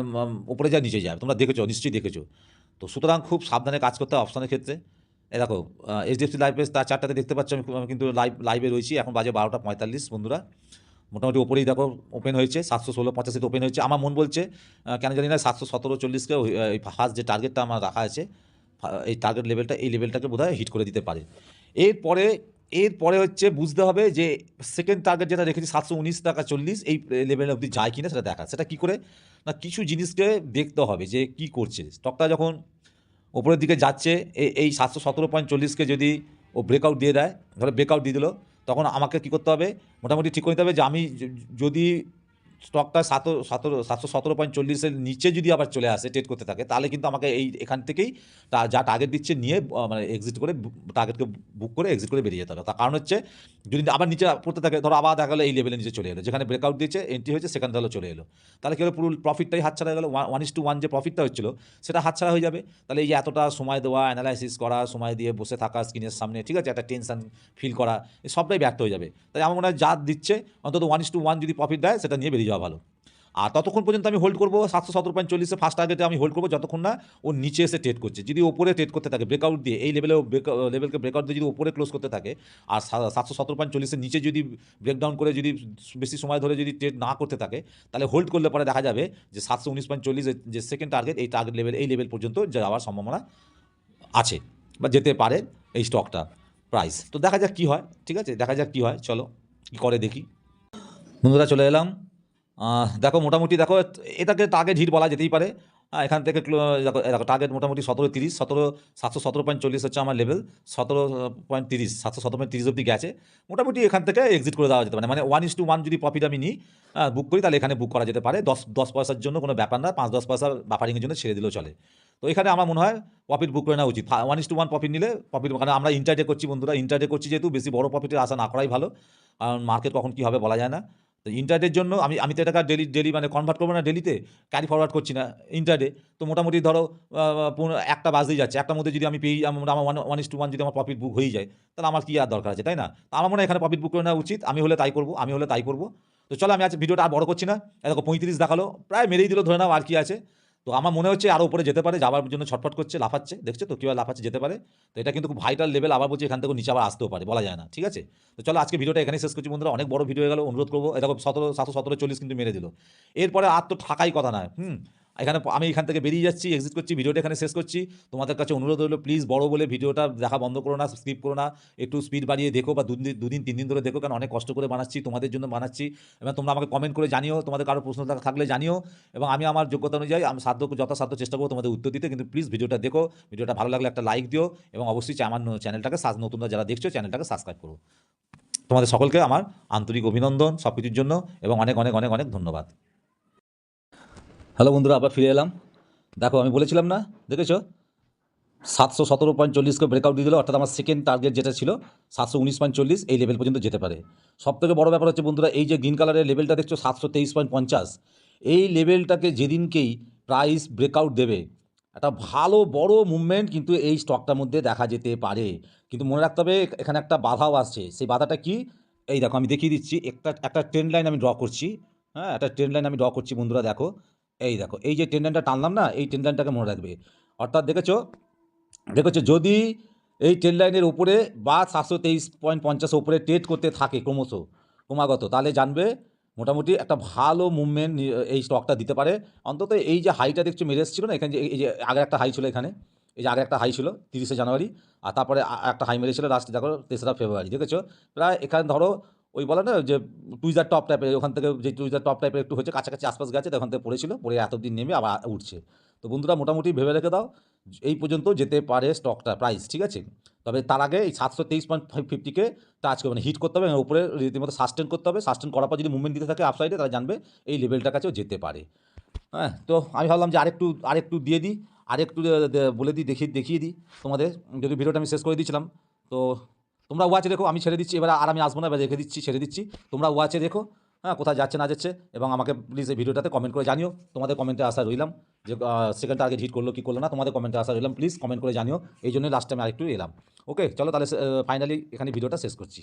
উপরে যায় নিচে যায়, তোমরা দেখেছো, নিশ্চয়ই দেখেছো। তো সুতরাং খুব সাবধানে কাজ করতে হয় অপশনের ক্ষেত্রে। এ দেখো এইচডিএফসি লাইফে তার চারটাতে দেখতে পাচ্ছ, আমি কিন্তু লাইভে রয়েছি, এখন বাজে 12টা 45। বন্ধুরা মোটামুটি ওপরেই দেখো ওপেন হয়েছে, 716.85 ওপেন হয়েছে। আমার মন বলছে কেন জানি না 717.40কে এই ফার্স্ট যে টার্গেটটা আমার রাখা আছে, এই টার্গেট লেভেলটা, এই লেভেলটাকে বোধহয় হিট করে দিতে পারে। এরপরে হচ্ছে বুঝতে হবে যে সেকেন্ড টার্গেট যেটা রেখেছি 719.40 টাকা, এই লেভেল অবধি যায় কিনা সেটা দেখা। সেটা কী করে না, কিছু জিনিসকে দেখতে হবে যে কি করছে স্টকটা। যখন ওপরের দিকে যাচ্ছে, এই 717.40কে যদি ও ব্রেকআউট দিয়ে দেয়, ধরো ব্রেকআউট দিয়ে দিল, তখন আমাকে কী করতে হবে, মোটামুটি ঠিক করে নিতে হবে যে আমি যদি স্টকটা 717.40-এর নিচে যদি আবার চলে আসে, ট্রেড করতে থাকে, তাহলে কিন্তু আমাকে এখান থেকেই যা টার্গেট দিচ্ছে নিয়ে মানে এক্সিট করে, টার্গেটকে বুক করে এক্সিট করে বেরিয়ে যেতে হবে। তার কারণ হচ্ছে যদি আবার নিচে পড়তে থাকে, ধরো আবার দেখা গেলো এই লেভেলে নিচে চলে এলো, যেখানে ব্রেকআউট দিয়েছে এন্ট্রি হয়েছে, সেখানে তাহলে চলে এলো, তাহলে কী হলো, পুরো প্রফিটটাই হাতছাড়া হয়ে গেলো। 1:1 যে প্রফিটটা হচ্ছিলো সেটা হাতছাড়া হয়ে যাবে। তাহলে এই এতটা সময় দেওয়া, অ্যানালাইসিস করা, সময় দিয়ে বসে থাকা স্ক্রিনের সামনে, ঠিক আছে, একটা টেনশন ফিল করা, এই সবটাই ব্যর্থ হয়ে যাবে। তাই আমার মনে হয় যা দিচ্ছে অন্তত 1:1 যদি প্রফিট দেয়, সেটা নিয়ে বেরিয়ে যাওয়া ভালো। আর ততক্ষণ পর্যন্ত আমি হোল্ড করবো 717.40 ফার্স্ট টার্গেটে আমি হোল্ড করবো, যতক্ষণ না ও নিচে এসে ট্রেড করছে। যদি ওপরে ট্রেড করতে থাকে ব্রেকআউট দিয়ে, এই লেভেলকে ব্রেকআউট দিয়ে যদি ওপরে ক্লোজ করতে থাকে, আর 717.40-এর নিচে যদি ব্রেকডাউন করে যদি বেশি সময় ধরে যদি ট্রেড না করতে থাকে, তাহলে হোল্ড করলে পরে দেখা যাবে যে 719.40 যে সেকেন্ড টার্গেট, এই টার্গেট লেভেল, এই লেভেল পর্যন্ত যাওয়ার সম্ভাবনা আছে বা যেতে পারে এই স্টকটা প্রাইস। তো দেখা যাক কী হয়, ঠিক আছে, দেখা যাক কী হয়, চলো কী করে দেখি। বন্ধুরা চলে এলাম, দেখো মোটামুটি দেখো এটাকে টার্গেট হিট বলা যেতেই পারে। এখান থেকে দেখো দেখো টার্গেট মোটামুটি 17.30, 717.40 হচ্ছে আমার লেভেল, 17.30, 717.30 অব্দি গেছে। মোটামুটি এখান থেকে এক্সিট করে দেওয়া যেতে পারে, মানে 1:1 যদি প্রফিট আমি নিই, বুক করি, তাহলে এখানে বুক করা যেতে পারে। 10 পয়সার জন্য কোনো ব্যাপার না, 5-10 পয়সা বাফারিংয়ের জন্য ছেড়ে দিলেও চলে। তো এখানে আমার মনে হয় প্রফিট বুক করে নেওয়া উচিত। 1:1 প্রফিট নিলে প্রফিট, কারণ আমরা ইন্টারডে করছি বন্ধুরা, ইন্টারডে করছি যেহেতু বেশি বড় প্রফিটের আশা না করাই ভালো, কারণ মার্কেট কখন কী হবে বলা যায় না। তো ইন্টারডের জন্য আমি তো এটাকে ডেলি মানে কনভার্ট করবো না ডেলিতে, ক্যারি ফরওয়ার্ড করছি না ইন্টারডে। তো মোটামুটি ধরো 1টা বাজতেই যাচ্ছে, 1টার মধ্যে যদি আমি পেয়ে আমার 1:1 যদি আমার প্রফিট বুক হয়ে যায়, তাহলে আমার কী আর দরকার আছে, তাই না? তো আমার মনে হয় এখানে প্রফিট বুক করে নেওয়া উচিত। আমি হলে তাই করবো। তো চলো আমি আজ ভিডিওটা আর বড় করছি না। দেখো 35 দেখালো, প্রায় মেরেই দিল ধরে নাও, আর কি আছে। তো আমার মনে হচ্ছে আরও উপরে যেতে পারে, যাওয়ার জন্য ছটফট করছে, লাফাচ্ছে, দেখছো তো কীভাবে লাফাচ্ছে, যেতে পারে। তো এটা কিন্তু খুব ভাইটাল লেভেল, আবার বলছি এখান থেকে নিচে আবার আসতেও পারে, বলা যায় না, ঠিক আছে। তো চলো আজকে ভিডিওটা এখানেই শেষ করছি বন্ধুরা, অনেক বড় ভিডিও হয়ে গেল, অনুরোধ করবো। এটা 717.40 কিন্তু মেরে দিল, এরপরে আর তো থাকাই কথা নয়। আমি এখান থেকে বেরিয়ে যাচ্ছি, এক্সিট করছি, ভিডিওটা এখানে শেষ করছি। তোমাদের কাছে অনুরোধ হলো প্লিজ বড় বলে ভিডিওটা দেখা বন্ধ করো না, স্কিপ করো না, একটু স্পিড বাড়িয়ে দেখো, বা দুদিন 3 দিন ধরে দেখো, কারণ অনেক কষ্ট করে বানাচ্ছি, তোমাদের জন্য বানাচ্ছি। এবং তোমরা আমাকে কমেন্ট করে জানিও, তোমাদের কারো প্রশ্ন থাকলে জানিও, এবং আমি আমার যোগ্যতা অনুযায়ী আমি যথাসাধ্য চেষ্টা করবো তোমাদের উত্তর দিতে। কিন্তু প্লিজ ভিডিওটা দেখো, ভিডিওটা ভালো লাগলে একটা লাইক দিও, এবং অবশ্যই আমার চ্যানেলটাকে নতুনরা যারা দেখছো চ্যানেলটাকে সাবস্ক্রাইব করো। তোমাদের সকলকে আমার আন্তরিক অভিনন্দন সব কিছুর জন্য, এবং অনেক অনেক অনেক অনেক ধন্যবাদ। হ্যালো বন্ধুরা, আবার ফিরে এলাম। দেখো আমি বলেছিলাম না, দেখেছো 717.40কে ব্রেকআউট দিয়ে দিল, অর্থাৎ আমার সেকেন্ড টার্গেট যেটা ছিল 719.40, এই লেভেল পর্যন্ত যেতে পারে। সবথেকে বড় ব্যাপার হচ্ছে বন্ধুরা, এই যে গ্রিন কালারের লেভেলটা দেখছো 723.50, এই লেভেলটাকে যেদিনকেই প্রাইস ব্রেকআউট দেবে, একটা ভালো বড় মুভমেন্ট কিন্তু এই স্টকটার মধ্যে দেখা যেতে পারে। কিন্তু মনে রাখতে হবে এখানে একটা বাধাও আসছে। সেই বাধাটা কি? এই দেখো আমি দেখিয়ে দিচ্ছি, একটা ট্রেন্ড লাইন আমি ড্র করছি। একটা ট্রেন্ড লাইন আমি ড্র করছি বন্ধুরা, দেখো এই দেখো, এই যে ট্রেন্ড লাইনটা টানলাম না, এই ট্রেন্ড লাইনটাকে মনে রাখবে। অর্থাৎ দেখেছো যদি এই ট্রেন্ড লাইনের উপরে বা 723.50 উপরে ট্রেড করতে থাকে ক্রমাগত, তাহলে জানবে মোটামুটি একটা ভালো মুভমেন্ট এই স্টকটা দিতে পারে। অন্তত এই যে হাইটা দেখছো মেরে এসেছিল না এখানে, এই যে আগে একটা হাই ছিল এখানে, এই যে আগে একটা হাই ছিল 30শে জানুয়ারি, আর তারপরে একটা হাই মেরেছিল লাস্ট দেখো 3রা ফেব্রুয়ারি, দেখেছো প্রায় এখানে ধরো ওই বলে না যে টুইজার টপ টাইপের, ওখান থেকে যে টুইজার টপ টাইপের একটু হচ্ছে কাছাকাছি আশপাশ গেছে, ওখান থেকে পড়েছিল, পড়ে এতদিন নেমে আবার উঠছে। তো বন্ধুরা মোটামুটি ভেবে রেখে দাও, এই পর্যন্ত যেতে পারে স্টকটা প্রাইস, ঠিক আছে। তবে তার আগে এই 723.50কে টাচ করবে, মানে হিট করতে হবে, উপরে রীতিমতো সাস্টেন করতে হবে। সাস্টেন করার পর যদি মুভমেন্ট দিতে থাকে আপসাইডে, তাহলে জানবে এই লেভেলটার কাছেও যেতে পারে। তো আমি ভাবলাম যে আরেকটু দিয়ে দিই, আরেকটু বলে দিই, দেখিয়ে দিই তোমাদের। যদি ভিডিওটা আমি শেষ করে দিয়েছিলাম, তো তোমরা ওয়াচে দেখো, আমি ছেড়ে দিচ্ছি এবার, আর আমি আসবো না, এবার রেখে দিচ্ছি, ছেড়ে দিচ্ছি, তোমরা ওয়াচে দেখো। কোথায় যাচ্ছে না যাচ্ছে, এবং আমাকে প্লিজ এই ভিডিওটাতে কমেন্ট করে জানিও। তোমাদের কমেন্টে আশা রইলাম যে সেকেন্ড টার্গেট হিট করলো কি করলো না, তোমাদের কমেন্টে আশা রইলাম, প্লিজ কমেন্ট করে জানিও। এই জন্য লাস্ট টাইম আরেকটু এলাম। ওকে চলো তাহলে ফাইনালি এখানে ভিডিওটা শেষ করছি।